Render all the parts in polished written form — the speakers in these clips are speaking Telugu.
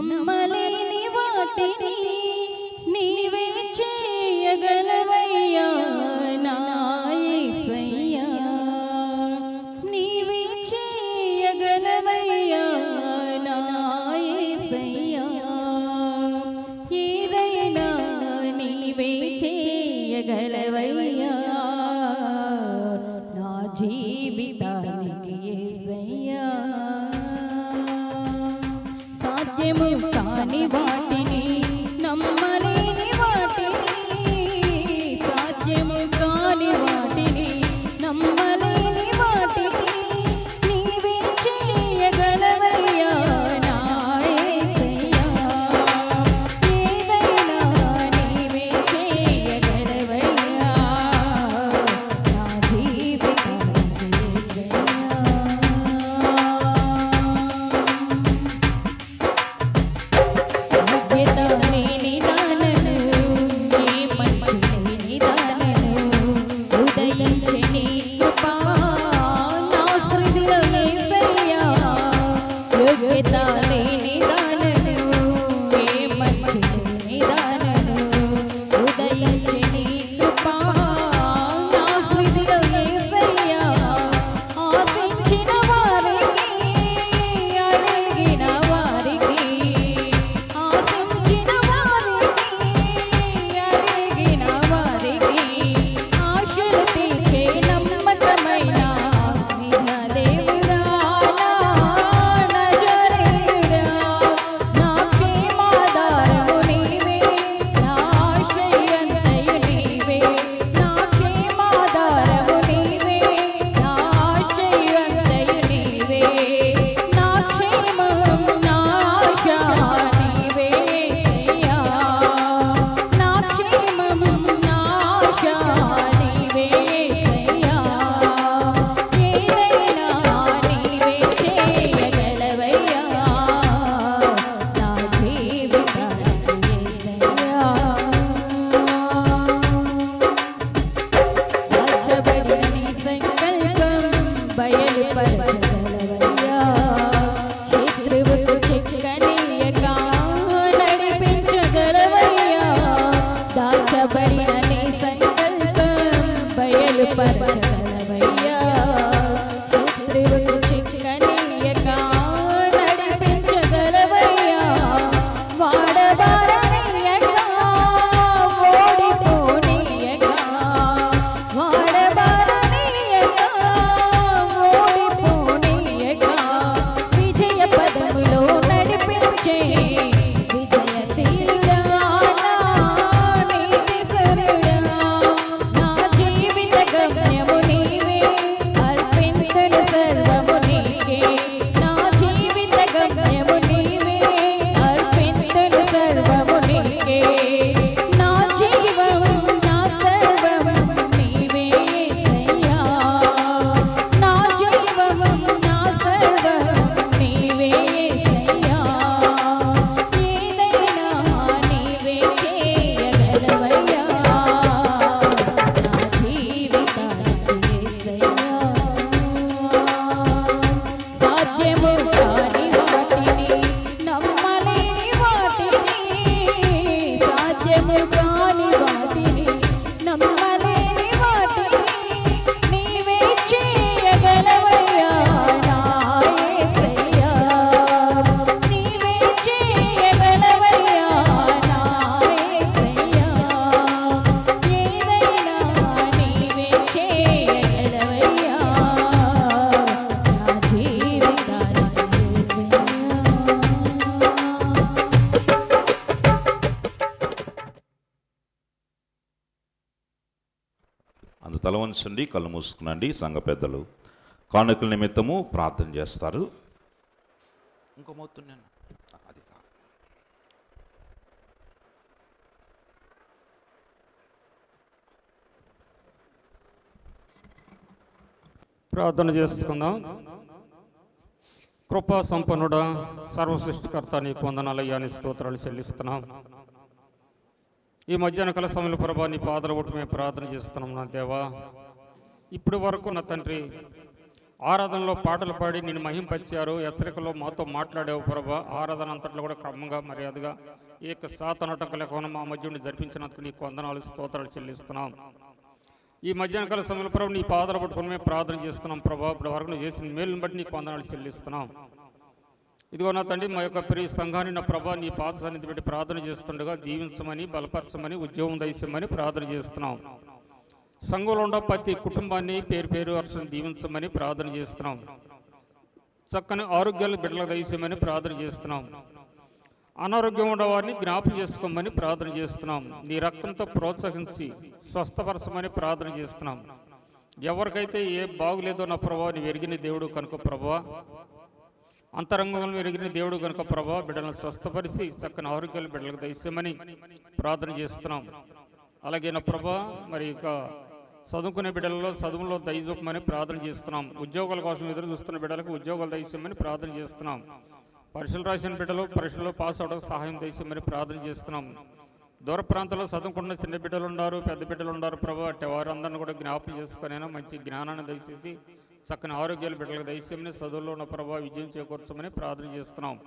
నమ్మలేని వాటిని నీవే చేయగలవయ్యా నా యేసయ్యా, నీవే చేయగలవయ్యా నా యేసయ్యా, ఏదైనా నీవే చేయగలవయ్యా నా జీవితానికి యేసయ్యా. సాధ్యము కాని వాటిని నమ్మలేని వాటిని, సాధ్యము కాని వాటిని నమ్మలేని వాటిని నీవే చేయగలవయ్యా నా యేసయ్యా, ఏదైనా నీవే చేయగలవయ్యా నా జీవితానికి యేసయ్యా. తల వంచండి, కళ్ళు మూసుకునండి. సంఘ పెద్దలు కానుకల నిమిత్తము ప్రార్థన చేస్తారు. ఇంకో మోతున్నాను అది ప్రార్థన చేసుకుందాం. కృపా సంపన్నుడా, సర్వసృష్టికర్త, నీకు వందనాలయ్యా, నీ స్తోత్రాలు చెల్లిస్తున్నాం. ఈ మధ్యాహ్న కాల సమయంలో ప్రభా నీ పాదల ఒట్టు మేము ప్రార్థన చేస్తున్నాం. నా దేవా, ఇప్పుడు వరకు నా తండ్రి ఆరాధనలో పాటలు పాడి నేను మహింపరిచారు. హెచ్చరికలో మాతో మాట్లాడావు ప్రభా. ఆరాధన అంతట్లో కూడా క్రమంగా మర్యాదగా ఏక సాతనటం లేకుండా మా మధ్య ఉండి జరిపించినందుకు నీకు వందనాలు స్తోత్రాలు చెల్లిస్తున్నాం. ఈ మధ్యాహ్న కాల సమయంలో ప్రభు నీ పాదాలు పట్టుకుని మేము ప్రార్థన చేస్తున్నాం ప్రభా. ఇప్పుడు వరకు నువ్వు చేసిన మేలుని బట్టి నీకు వందనాలు చెల్లిస్తున్నాం. ఇదిగో నా తండ్రి, మా యొక్క ప్రియ సంఘాన్ని నా ప్రభా నీ పాద సన్నిధి పెట్టి ప్రార్థన చేస్తుండగా దీవించమని, బలపరచమని, ఉద్యోగం దయచేయమని ప్రార్థన చేస్తున్నాం. సంఘంలో ఉన్న ప్రతి కుటుంబాన్ని పేరు పేరు వరుసను దీవించమని ప్రార్థన చేస్తున్నాం. చక్కని ఆరోగ్యాలు బిడ్డలకు దయచేయమని ప్రార్థన చేస్తున్నాం. అనారోగ్యం ఉన్న వారిని జ్ఞాపకం చేసుకోమని ప్రార్థన చేస్తున్నాం. నీ రక్తంతో ప్రోత్సహించి స్వస్థపరచమని ప్రార్థన చేస్తున్నాం. ఎవరికైతే ఏ బాగులేదో నా ప్రభావ నీ ఎరిగిన దేవుడు కనుక ప్రభావ, అంతరంగంలో ఎరిగిన దేవుడు కనుక ప్రభావ బిడ్డలను స్వస్థపరిచి చక్కని ఆరోగ్యాలు బిడ్డలకు దయచేయమని ప్రార్థన చేస్తున్నాం. అలాగే నా ప్రభా మరి ఇక చదువుకునే బిడ్డలలో చదువులో దయచూపమని ప్రార్థన చేస్తున్నాం. ఉద్యోగాల కోసం ఎదురు చూస్తున్న బిడ్డలకు ఉద్యోగాలు దయచేయమని ప్రార్థన చేస్తున్నాం. పరీక్షలు రాసిన బిడ్డలు పరీక్షల్లో పాస్ అవడానికి సహాయం దయచేయమని ప్రార్థన చేస్తున్నాం. దూర ప్రాంతాల్లో చదువుకుంటున్న చిన్న బిడ్డలు ఉన్నారు, పెద్ద బిడ్డలు ఉన్నారు ప్రభా. అంటే వారందరిని కూడా జ్ఞాపకం చేసుకునైనా మంచి జ్ఞానాన్ని దయచేసి చక్కని ఆరోగ్యాలు బిడ్డలకు దయచేయమని, చదువులో ఉన్న ప్రభావ విజయం చేకూర్చమని ప్రార్థన చేస్తున్నాం.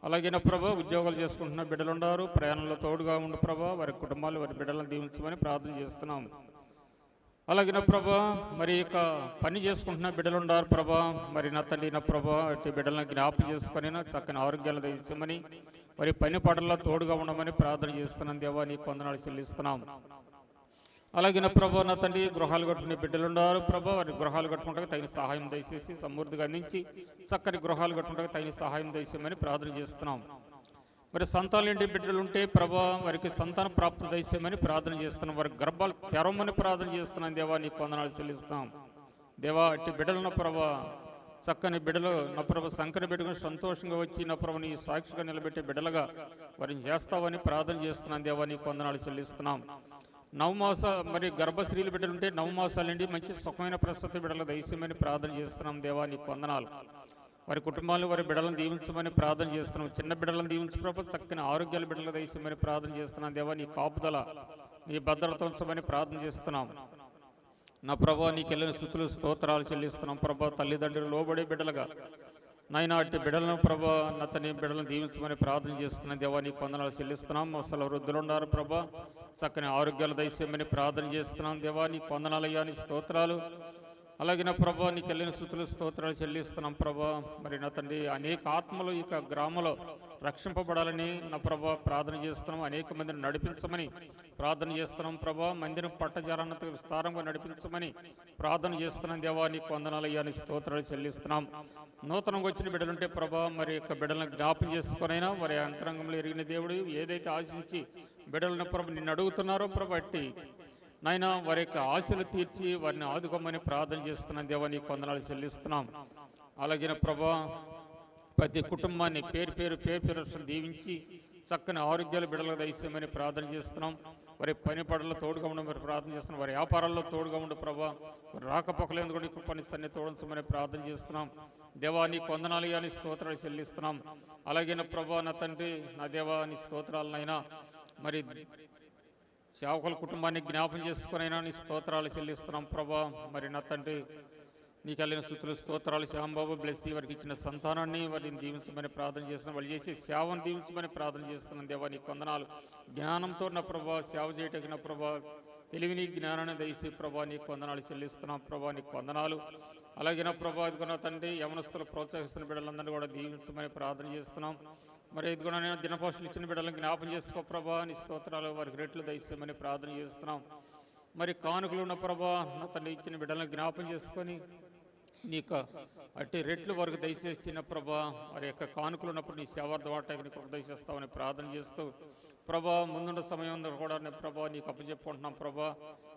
అలాగే నా ప్రభా ఉద్యోగాలు చేసుకుంటున్న బిడ్డలు ఉన్నారు, ప్రయాణంలో తోడుగా ఉండు ప్రభా. వారి కుటుంబాలు వారి బిడ్డలను దీవించమని ప్రార్థన చేస్తున్నాం. అలాగే నా ప్రభా మరి ఇక పని చేసుకుంటున్న బిడ్డలు ఉన్నారు ప్రభా. మరి నా తండ్రి నా ప్రభా అటు బిడ్డలను జ్ఞాపకం చేసుకొని చక్కని ఆరోగ్యాలు దయచేయమని, మరి పని పాటల్లో తోడుగా ఉండమని ప్రార్థన చేస్తున్నాం. దేవా నీకు వందనాలు చెల్లిస్తున్నాం. అలాగే నా ప్రభా నా తండ్రి గృహాలు కట్టుకునే బిడ్డలు ఉన్నారు ప్రభా. వారి గృహాలు కట్టుకుంటే తగిన సహాయం దయచేసి సమృద్ధిగా అందించి చక్కని గృహాలు కట్టుకుంటే తగిన సహాయం దయచేయమని ప్రార్థన చేస్తున్నాం. మరి సంతానంటి బిడ్డలు ఉంటే ప్రభా వారికి సంతాన ప్రాప్తి దయచేయమని ప్రార్థన చేస్తున్నాం. వారి గర్భాలు తెరవమని ప్రార్థన చేస్తున్నాం. దేవా నీకు వందనాలు చెల్లిస్తున్నాం. దేవా అట్టి బిడ్డలు నా ప్రభా చక్కని బిడ్డలు నా ప్రభ సంకర పెట్టుకుని సంతోషంగా వచ్చి నా ప్రభ నీ సాక్షిగా నిలబెట్టే బిడ్డలుగా వారిని చేస్తావని ప్రార్థన చేస్తున్నాం. దేవా నీకు వందనాలు చెల్లిస్తున్నాం. నవమాస మరి గర్భశ్రీలు బిడ్డలు ఉంటే నవమాసాలండి మంచి సుఖమైన ప్రస్తుత బిడ్డలు దయచేయమని ప్రార్థన చేస్తున్నాం. దేవా నీకు వందనాలు. వారి కుటుంబాలు వారి బిడ్డలను దీవించమని ప్రార్థన చేస్తున్నాం. చిన్న బిడ్డలను దీవించు ప్రభు, చక్కని ఆరోగ్యాల బిడ్డలు దయచేయమని ప్రార్థన చేస్తున్నాం. దేవా నీ కాపుదల నీ భద్రత ఉంచమని ప్రార్థన చేస్తున్నాం. నా ప్రభా నీకు వెళ్ళిన స్తుతులు స్తోత్రాలు చెల్లిస్తున్నాం. ప్రభా తల్లిదండ్రులు లోబడే బిడ్డలుగా నాయన అట్టి బిడ్డలను ప్రభా నతని బిడ్డలను దీవించమని ప్రార్థన చేస్తున్నాం. దేవా నీకు వందనాలు చెల్లిస్తున్నాం. అసలు వృద్ధులు ఉన్నారు ప్రభా, చక్కని ఆరోగ్యాలు దయచేయమని ప్రార్థన చేస్తున్నాం. దేవా నీకు వందనాలయ్యా నీ స్తోత్రాలు. అలాగే నా ప్రభా నీకు వెళ్ళిన స్తుతులు స్తోత్రాలు చెల్లిస్తున్నాం. ప్రభా మరి నా తండ్రి అనేక ఆత్మలు ఇక గ్రామంలో రక్షింపబడాలని నా ప్రభా ప్రార్థన చేస్తున్నాం. అనేక మందిని నడిపించమని ప్రార్థన చేస్తున్నాం. ప్రభా మందిరం పట్టజాలన్నత విస్తారంగా నడిపించమని ప్రార్థన చేస్తున్నాం. దేవా నీకు వందనాలయ్యా నీ స్తోత్రాలు చెల్లిస్తున్నాం. నూతనంగా వచ్చిన బిడ్డలుంటే ప్రభా మరి యొక్క బిడ్డలను జ్ఞాపం చేసుకునైనా వారి అంతరంగంలో ఎరిగిన దేవుడు ఏదైతే ఆశించి బిడ్డలను ప్రభు నిన్ను అడుగుతున్నారో ప్రభు అట్టి నాయన వారి యొక్క ఆశలు తీర్చి వారిని ఆదుకోమని ప్రార్థన చేస్తున్నాం. దేవా నీకు వందనాలు చెల్లిస్తున్నాం. అలాగే ప్రభా ప్రతి కుటుంబాన్ని పేరు పేరు దీవించి చక్కని ఆరోగ్యాలు బిడ్డలకు దయచేయమని ప్రార్థన చేస్తున్నాం. వారి పని పడల్లో తోడుగా ఉండమని ప్రార్థన చేస్తున్నాం. వారి వ్యాపారాల్లో తోడుగా ఉండు ప్రభా. వారి రాకపోకలేదు కూడా నీకు పని సన్ని తోడించమని ప్రార్థన చేస్తున్నాం. దేవా నీకు వందనాలు అని స్తోత్రాలు చెల్లిస్తున్నాం. అలాగే నా ప్రభా నా తండ్రి నా దేవా నీ స్తోత్రాలనైనా మరి సేవకుల కుటుంబాన్ని జ్ఞాపం చేసుకునైనా నీ స్తోత్రాలు చెల్లిస్తున్నాం. ప్రభా మరి నా తండ్రి నీకు వెళ్ళిన స్తుతులు స్తోత్రాలు. శ్యాంబాబు బ్లెస్ వారికి ఇచ్చిన సంతానాన్ని వారిని దీవించమని ప్రార్థన చేస్తున్నాం. వాళ్ళు చేసి సేవను దీవించమని ప్రార్థన చేస్తున్నాం. దేవా నీకు వందనాలు. జ్ఞానంతో నా ప్రభా సేవ చేయటకి నా ప్రభా తెలివిని జ్ఞానాన్ని దయచి ప్రభా నీకు వందనాలు చెల్లిస్తున్నాం. ప్రభా నీకు వందనాలు. అలాగే నా ప్రభా ఇదిగో తండ్రి యవనస్తులు ప్రోత్సహిస్తున్న బిడ్డలందరినీ కూడా దీవించమని ప్రార్థన చేస్తున్నాం. మరి ఇదిగో నేను దినపోషలు ఇచ్చిన బిడ్డలను జ్ఞాపం చేసుకో ప్రభా నీ స్తోత్రాలు వారికి రెట్లు దయచేయమని ప్రార్థన చేస్తున్నాం. మరి కానుకలు ఉన్న ప్రభా నా తండ్రి ఇచ్చిన బిడ్డలను జ్ఞాపం చేసుకొని నీకు అట్టి రెట్లు వరకు దయచేసిన ప్రభా వారి యొక్క కానుకలు ఉన్నప్పుడు నీ సేవార్థవాటకి నీకు దయచేస్తామని ప్రార్థన చేస్తూ ప్రభా ముందున్న సమయం కూడా ప్రభా నీకు అప్పచెప్పుకుంటున్నాం. ప్రభా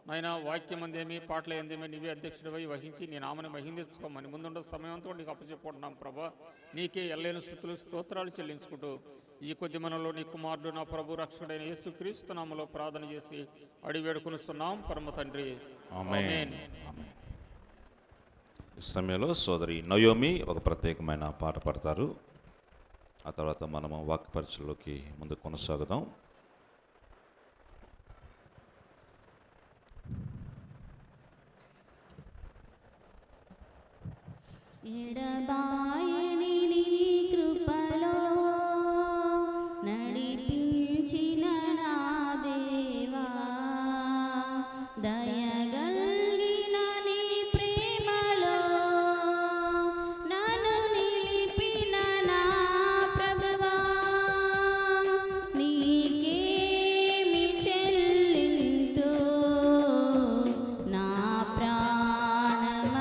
నాయన వాక్యం అందేమి పాటలు ఏందేమి నీవే అధ్యక్షుడివై వహించి నీ నామని మహిందించుకోమని ముందున్న సమయంతో నీకు అప్పచెప్పుకుంటున్నాం. ప్రభా నీకే ఎల్లైన స్తుతులు స్తోత్రాలు చెల్లించుకుంటూ ఈ కొద్ది మనలో నీ కుమారుడు నా ప్రభు రక్షకుడైన యేసుక్రీస్తు నామములో ప్రార్థన చేసి అడిగి వేడుకొనిస్తున్నాం పరమ తండ్రి. ఆమేన్. ఈ సమయంలో సోదరి నయోమి ఒక ప్రత్యేకమైన పాట పాడతారు. ఆ తర్వాత మనము వాక్య పరిచయలోకి ముందు కొనసాగుదాం. ఎడబాయని నీ కృపలో నడిపించిన నా దేవా, దయగలిగిన నీ ప్రేమలో నన్ను నిలిపిన నా ప్రభువా, నీకేమి చెల్లింతు నా ప్రాణమర్పింతు.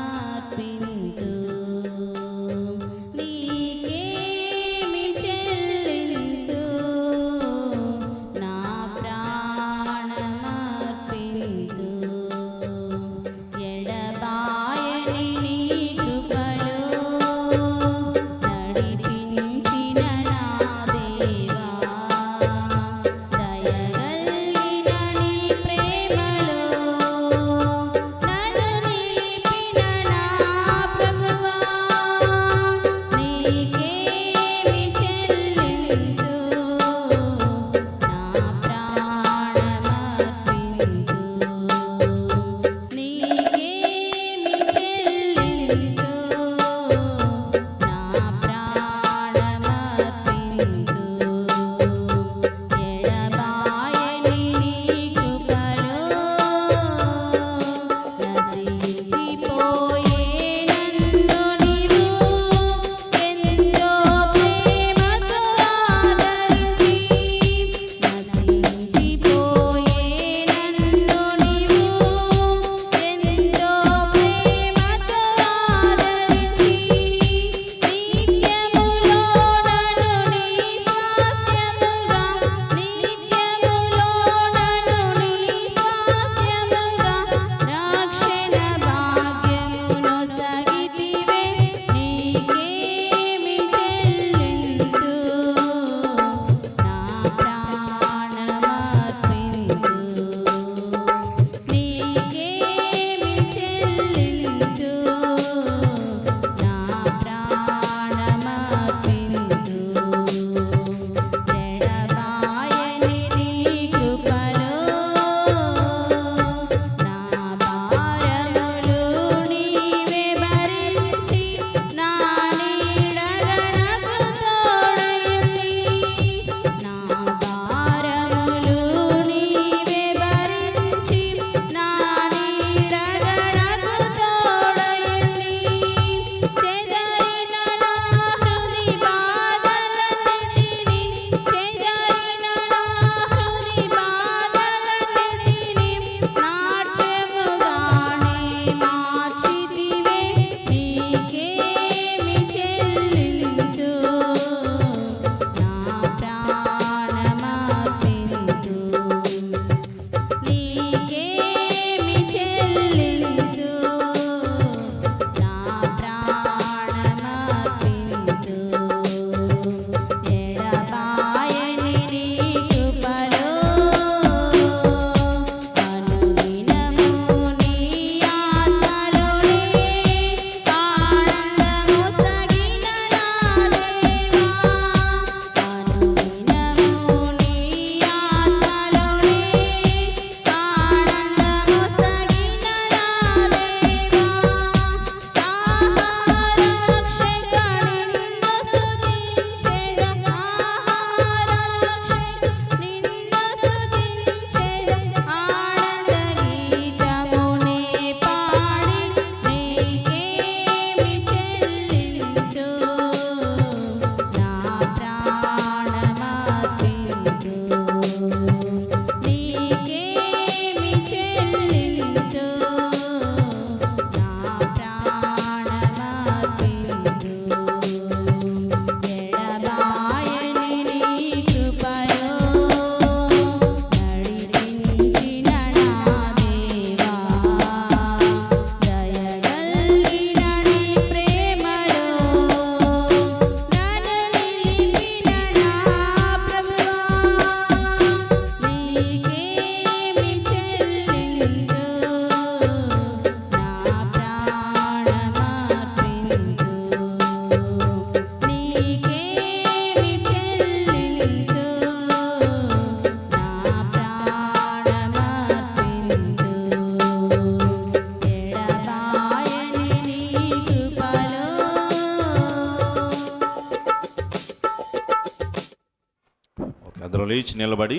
ఇద్దరు లేచి నిలబడి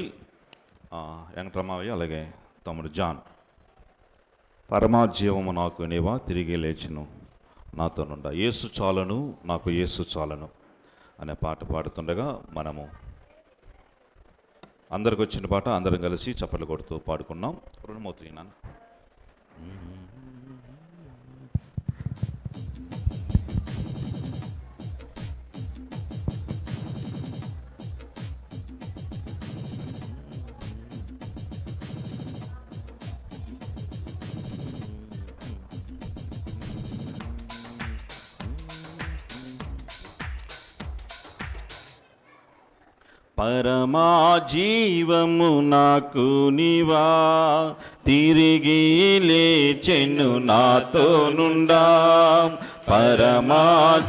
వెంకటరామయ్య అలాగే తమ్ముడు జాన్, పరమాజీవము నాకు నీవా తిరిగి లేచును నాతో నుండా, యేసు చాలను నాకు యేసు చాలను అనే పాట పాడుతుండగా మనము అందరికి వచ్చిన పాట అందరం కలిసి చప్పట్లు కొడుతూ పాడుకున్నాం. రుణమూర్తి నాన్న. పరమా జీవము నాకు నీవా తిరిగి లేచెను నాతో నుండా, పరమా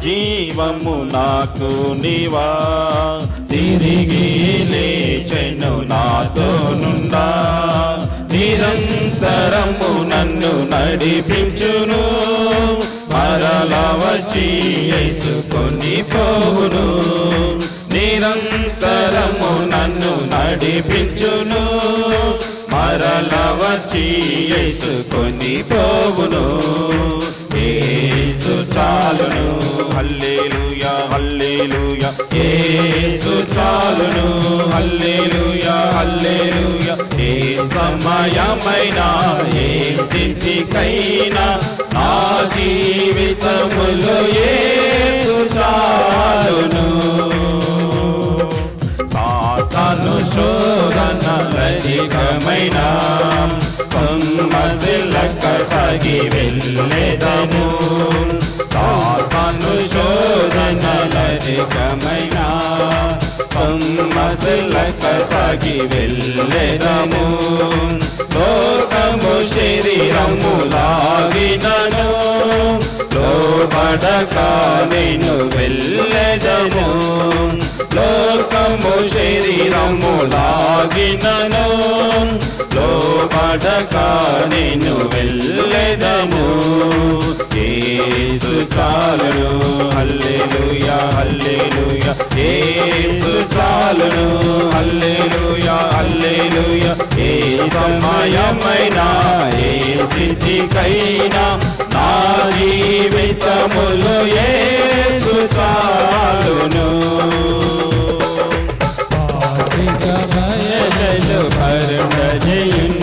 జీవము నాకు నీవా తిరిగి లేచెను నాతో నుండా, నిరంతరము నన్ను నడిపించును, మరల వచ్చి యేసుకొని పోవును, నిరంతరము నన్ను నడిపించును, మరల వచ్చి యేసుకొని పోవును, యేసు చాలును హల్లెలూయా హల్లెలూయా, యేసు చాలును హల్లెలూయా హల్లెలూయా, ఏ సమయమైనా ఏ స్థితికైనా నా జీవితములో యేసు చాలును, సాతాను శోధనలధికమైన సొమ్మసిల్లక సాగి వెళ్ళెదము, సాతాను శోధనలధికమైన సొమ్మసిల్లక సాగి వెళ్ళెదము, లోకము శరీరము లాగినను లోబడక నేను వెళ్ళెదము, లోకము శరీరము లాగినను లోబడక నేను వెళ్ళెదము, యేసు చాలును హల్లెలూయా హల్లెలూయా, యేసు చాలును హల్లెలూయా హల్లెలూయా, ఏ సమయమైనా ఏ స్థితికైనా నా జీవితములో యేసు చాలును, బయలు పరుణజయున్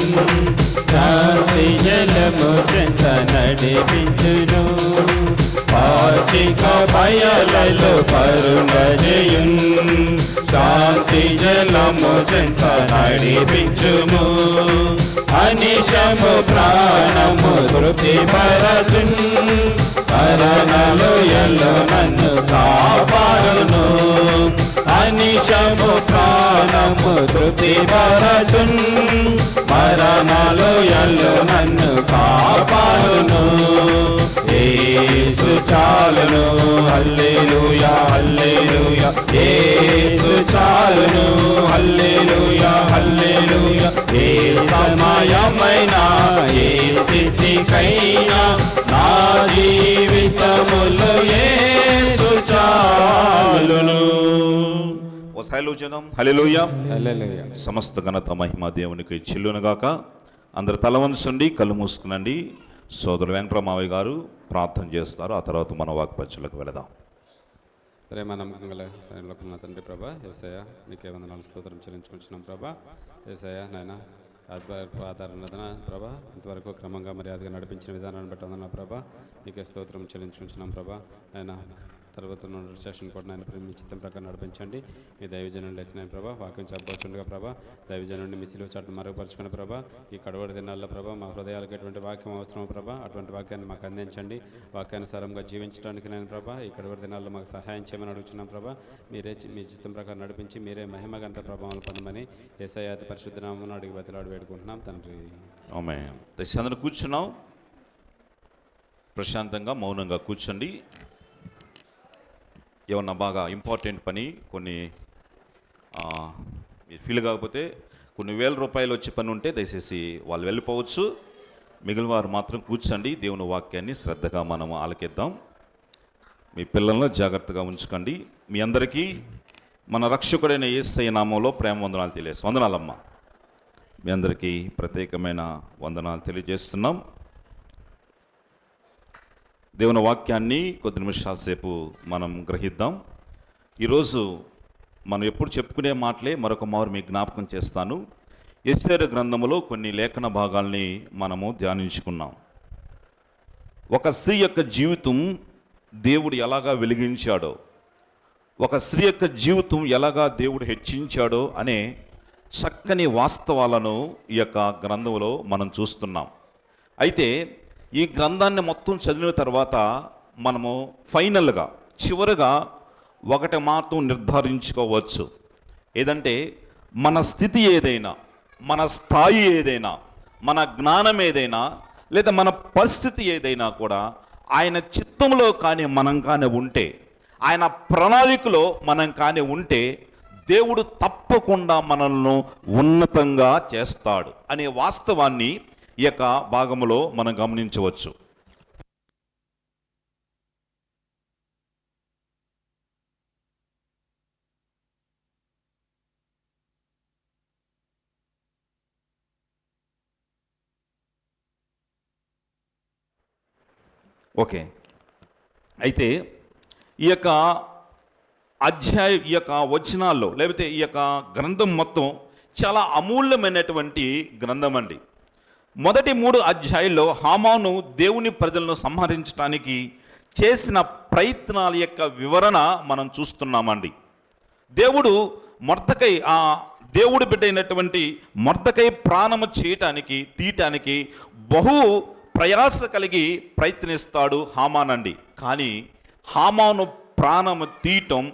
శాంతి జలము చెంత నడిపించును, పాచిక బయలు పరుణజయున్ శాంతి జలము చెంత నడిపించుము, అనిశము ప్రాణము తృప్తి పరచున్, మరణలోయలో నన్ను కాపాడును, అనిశము ప్రాణము తృప్తి పరచున్, మరణలోయలో నన్ను కాపాడును, యేసు చాలును హల్లెలూయా హల్లెలూయా, యేసు చాలును హల్లెలూయా హల్లెలూయా, ఏ సమయమైనా ఏ స్థితికైనా నా జీవితములో యేసు చాలును. హల్లెలూయా హల్లెలూయా. సమస్త ఘనత మహిమ దేవునికి చెల్లునుగాక. అందరు తల వంచండి, కళ్ళు మూసుకునండి. సోదరుడు వెంకటరామయ్య గారు ప్రార్థన చేస్తారు, ఆ తర్వాత మన వాక్పత్యాలకు వెళదాం. ప్రేమ నమ్మకం గల పరలోకమున్న తండ్రి ప్రభా, యేసయ్య నీకే వందనాలు స్తోత్రం చెల్లించుకుంటున్నాం ప్రభా, యేసయ్య నాయన ఆధారణ ప్రభా, ఇంతవరకు క్రమంగా మర్యాదగా నడిపించిన విధానాన్ని బట్టి వందనాలు ప్రభా, నీకే స్తోత్రం చెల్లించుకుంటున్నాం ప్రభా, ఆయన తర్వాత సెషన్ కూడా నేను మీ చిత్తం ప్రకారం నడిపించండి, మీ దైవజనుడు లేచిన ప్రభా, వాక్యం చెప్పవచ్చుండగా ప్రభా, దైవజనుడిని మీ సిలువ చాటును మరుగుపరచుకుని ప్రభా, ఈ కడవడి దినాల్లో ప్రభా మా హృదయాలకు ఎటువంటి వాక్యం అవసరం ప్రభా, అటువంటి వాక్యాన్ని మాకు అందించండి, వాక్యానుసారంగా జీవించడానికి నేను ప్రభా ఈ కడవడి దినాల్లో మాకు సహాయం చేయమని అడుగుతున్నాం ప్రభా, మీరే మీ చిత్తం ప్రకారం నడిపించి మీరే మహిమగంత ప్రభావాలు పొందమని యేసయ్య అతి పరిశుద్ధ నామమున అడిగి బతిలాడి వేడుకుంటున్నాం తండ్రి. ఆమేన్. దయచేసి అందరూ కూర్చున్నాం, ప్రశాంతంగా మౌనంగా కూర్చోండి. ఏమన్నా బాగా ఇంపార్టెంట్ పని కొన్ని మీరు ఫీల్ కాకపోతే కొన్ని వేల రూపాయలు వచ్చే పని ఉంటే దయచేసి వాళ్ళు వెళ్ళిపోవచ్చు, మిగిలిన వారు మాత్రం కూర్చోండి. దేవుని వాక్యాన్ని శ్రద్ధగా మనం ఆలకిద్దాం. మీ పిల్లలను జాగ్రత్తగా ఉంచుకోండి. మీ అందరికీ మన రక్షకుడైన యేసయ్య నామంలో ప్రేమ వందనాలు తెలియజేస్తాం. వందనాలమ్మా, మీ అందరికీ ప్రత్యేకమైన వందనాలు తెలియజేస్తున్నాం. దేవుని వాక్యాన్ని కొద్ది నిమిషాల సేపు మనం గ్రహిద్దాం. ఈరోజు మనం ఎప్పుడు చెప్పుకునే మాటలే మరొక మారు మీకు జ్ఞాపకం చేస్తాను. ఎస్తేరు గ్రంథములో కొన్ని లేఖన భాగాల్ని మనము ధ్యానించుకున్నాం. ఒక స్త్రీ యొక్క జీవితం దేవుడు ఎలాగా వెలిగించాడో, ఒక స్త్రీ యొక్క జీవితం ఎలాగా దేవుడు హెచ్చించాడో అనే చక్కని వాస్తవాలను ఈ యొక్క గ్రంథంలో మనం చూస్తున్నాం. అయితే ఈ గ్రంథాన్ని మొత్తం చదివిన తర్వాత మనము ఫైనల్గా చివరగా ఒకటి మాత్రం నిర్ధారించుకోవచ్చు. ఏదంటే మన స్థితి ఏదైనా, మన స్థాయి ఏదైనా, మన జ్ఞానం ఏదైనా, లేదా మన పరిస్థితి ఏదైనా కూడా ఆయన చిత్తంలో కానీ మనం కానీ ఉంటే, ఆయన ప్రణాళికలో మనం కానీ ఉంటే, దేవుడు తప్పకుండా మనల్ని ఉన్నతంగా చేస్తాడు అనే వాస్తవాన్ని ఈ యొక్క భాగములో మనం గమనించవచ్చు. ఓకే, అయితే ఈ యొక్క ఈ యొక్క వచనాల్లో లేకపోతే ఈ యొక్క గ్రంథం మొత్తం చాలా అమూల్యమైనటువంటి గ్రంథం అండి. మొదటి 3 అధ్యాయాల్లో హామాను దేవుని ప్రజలను సంహరించడానికి చేసిన ప్రయత్నాల యొక్క వివరణ మనం చూస్తున్నామండి. దేవుడు మొర్దెకై, ఆ దేవుడు బిడ్డ అయినటువంటి మొర్దెకై ప్రాణము తీయటానికి బహు ప్రయాస కలిగి ప్రయత్నిస్తాడు హామాన్ అండి. కానీ హామాను ప్రాణము తీయటం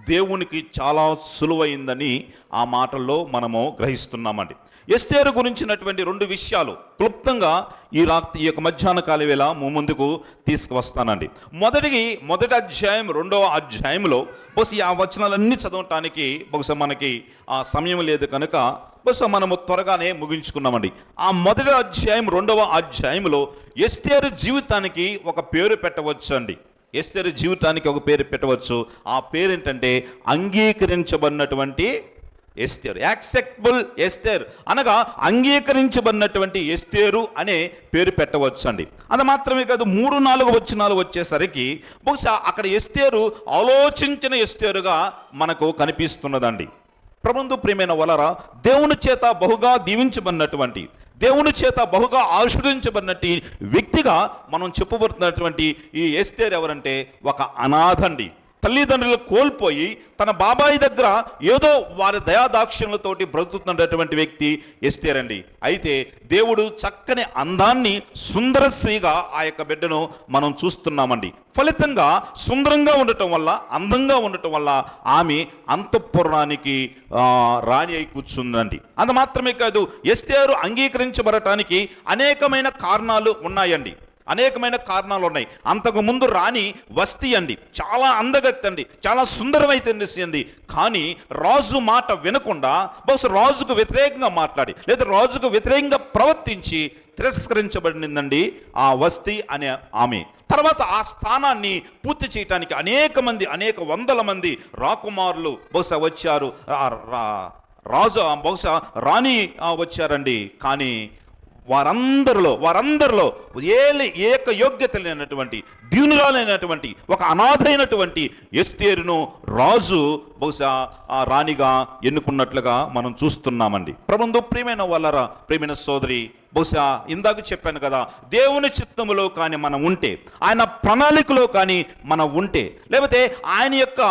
దేవునికి చాలా సులువైందని ఆ మాటల్లో మనము గ్రహిస్తున్నామండి. ఎస్తేరు గురించినటువంటి 2 విషయాలు క్లుప్తంగా ఈ యొక్క మధ్యాహ్న కాల వేళ ముందుకు తీసుకువస్తానండి. మొదటి అధ్యాయం 2వ అధ్యాయంలో బహుశా ఆ వచనాలన్నీ చదవటానికి బహుశా మనకి ఆ సమయం లేదు కనుక బహుశా మనము త్వరగానే ముగించుకున్నామండి. ఆ మొదటి అధ్యాయం 2వ అధ్యాయంలో ఎస్తేరు జీవితానికి ఒక పేరు పెట్టవచ్చు అండి. ఎస్తేరు జీవితానికి ఒక పేరు పెట్టవచ్చు. ఆ పేరు ఏంటంటే అంగీకరించబడినటువంటి ఎస్తేరు, యాక్సెప్టబుల్ ఎస్తేర్, అనగా అంగీకరించబడినటువంటి ఎస్తేరు అనే పేరు పెట్టవచ్చు అండి. అది మాత్రమే కాదు, 3-4 వచనాలు వచ్చేసరికి బహుశా అక్కడ ఎస్తేరు ఆలోచించిన ఎస్తేరుగా మనకు కనిపిస్తున్నదండి. ప్రభునందు ప్రియమైన వలరా, దేవుని చేత బహుగా దీవించబడినటువంటి, దేవుని చేత బహుగా ఆశీర్వదించబడినటువంటి వ్యక్తిగా మనం చెప్పబడుతున్నటువంటి ఈ ఎస్తేరు ఎవరంటే ఒక అనాథండి. తల్లిదండ్రులు కోల్పోయి తన బాబాయి దగ్గర ఏదో వారి దయాదాక్షిణ్యాలతోటి బ్రతుకుతున్నటువంటి వ్యక్తి ఎస్తేర్ అండి. అయితే దేవుడు చక్కని అందాన్ని సుందర స్త్రీగా ఆ యొక్క బిడ్డను మనం చూస్తున్నామండి. ఫలితంగా సుందరంగా ఉండటం వల్ల, అందంగా ఉండటం వల్ల ఆమె అంతఃపురానికి రాణి అయి కూర్చుందండి. అంత మాత్రమే కాదు, ఎస్తేరు అంగీకరించబడటానికి అనేకమైన కారణాలు ఉన్నాయండి. అంతకు ముందు రాణి వస్తీ అండి, చాలా అందగత్తి అండి, చాలా సుందరమైతే కానీ రాజు మాట వినకుండా బహుశా రాజుకు వ్యతిరేకంగా మాట్లాడి లేదా రాజుకు వ్యతిరేకంగా ప్రవర్తించి తిరస్కరించబడిందండి ఆ వస్తీ అనే ఆమె. తర్వాత ఆ స్థానాన్ని పూర్తి చేయడానికి అనేక వందల మంది రాకుమారులు బహుశా వచ్చారు, రాజు బహుశా రాణి వచ్చారండి. కానీ వారందరిలో ఏక యోగ్యత లేనటువంటి, ద్యూనురాలైనటువంటి, ఒక అనాథైనటువంటి ఎస్తేరును రాజు బహుశా ఆ రాణిగా ఎన్నుకున్నట్లుగా మనం చూస్తున్నామండి. ప్రభునందు ప్రియమైన వాళ్ళరా, ప్రియమైన సోదరి, బహుశా ఇందాక చెప్పాను కదా, దేవుని చిత్తములో కానీ మనం ఉంటే, ఆయన ప్రణాళికలో కానీ మనం ఉంటే, లేకపోతే ఆయన యొక్క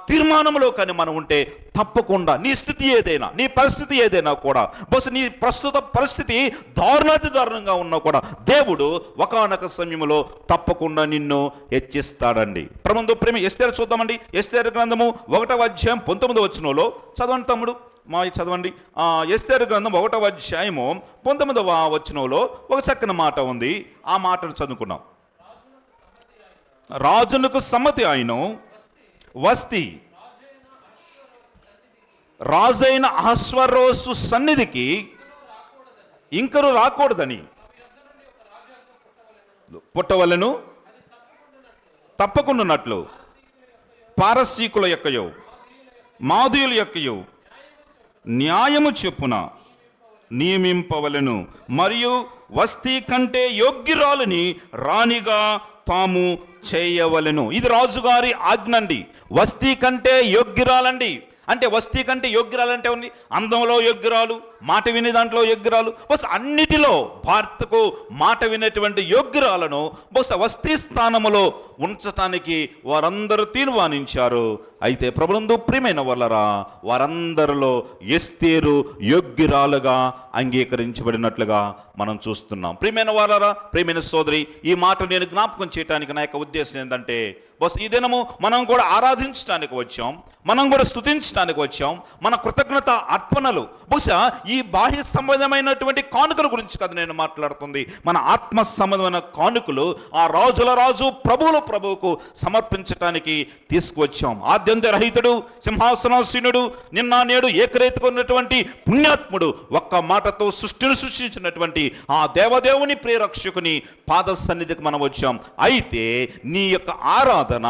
తీర్మానంలో కానీ మనం ఉంటే, తప్పకుండా నీ స్థితి ఏదైనా, నీ పరిస్థితి ఏదైనా కూడా, బహుశా నీ ప్రస్తుత పరిస్థితి దారుణంగా ఉన్నా కూడా దేవుడు ఒకానొక సమయంలో తప్పకుండా నిన్ను హెచ్చిస్తాడండి. ప్రభునందు ప్రేమ ఎస్తేరు చూద్దామండి. ఎస్తేరు గ్రంథము 1వ అధ్యాయం 19వ వచనంలో చదవండి తమ్ముడు, చదవండి. ఎస్తేరు గ్రంథం 1వ అధ్యాయము 19వ వచనంలో ఒక చక్కని మాట ఉంది. ఆ మాటను చదువుకున్నాం. రాజునకు సమ్మతి అయిన వస్తీ రాజైన అహస్వరోసు సన్నిధికి ఇంకరు రాకూడదని పుట్టవలను, తప్పకుండానట్లు పారసీకుల యొక్కయో మాదీయుల యొక్కయు న్యాయము చొప్పున నియమింపవలెను, మరియు వస్తీ కంటే యోగ్యురాలని రాణిగా తాము చేయవలెను. ఇది రాజుగారి ఆజ్ఞ అండి. వస్తీ కంటే యోగ్యురాలండి. అంటే వస్తీ కంటే యోగ్యురాలంటే ఉంది, అందంలో యోగ్యురాలు, మాట వినే దాంట్లో యోగ్యురాలు, బస్ అన్నిటిలో భర్తకు మాట వినేటువంటి యోగ్యురాలను బహుశా వస్తీ స్థానములో ఉంచటానికి వారందరూ తీర్మానించారు. అయితే ప్రభునందు ప్రియమైన వాళ్ళరా, వారందరిలో ఎస్తేరు యోగ్యురాలుగా అంగీకరించబడినట్లుగా మనం చూస్తున్నాం. ప్రియమైన వాళ్ళరా, ప్రియమైన సోదరి, ఈ మాట నేను జ్ఞాపకం చేయడానికి నా యొక్క ఉద్దేశం ఏంటంటే, బస్ ఈ దినము మనం కూడా ఆరాధించడానికి వచ్చాం, మనం కూడా స్తుతించడానికి వచ్చాం. మన కృతజ్ఞత అర్పణలు బహుశా ఈ బాహ్య సంబంధమైనటువంటి కానుకల గురించి కాదు నేను మాట్లాడుతుంది. మన ఆత్మ సంబంధమైన కానుకలు ఆ రాజుల రాజు ప్రభువుల ప్రభువుకు సమర్పించటానికి తీసుకువచ్చాం. ఆద్యంత రహితుడు, సింహాసనాసీనుడు, నిన్న నేడు ఏకరీతిగా ఉన్నటువంటి పుణ్యాత్ముడు, ఒక్క మాటతో సృష్టిని సృష్టించినటువంటి ఆ దేవదేవుని ప్రియరక్షకుని పాద సన్నిధికి మనం వచ్చాం. అయితే నీ యొక్క ఆరాధన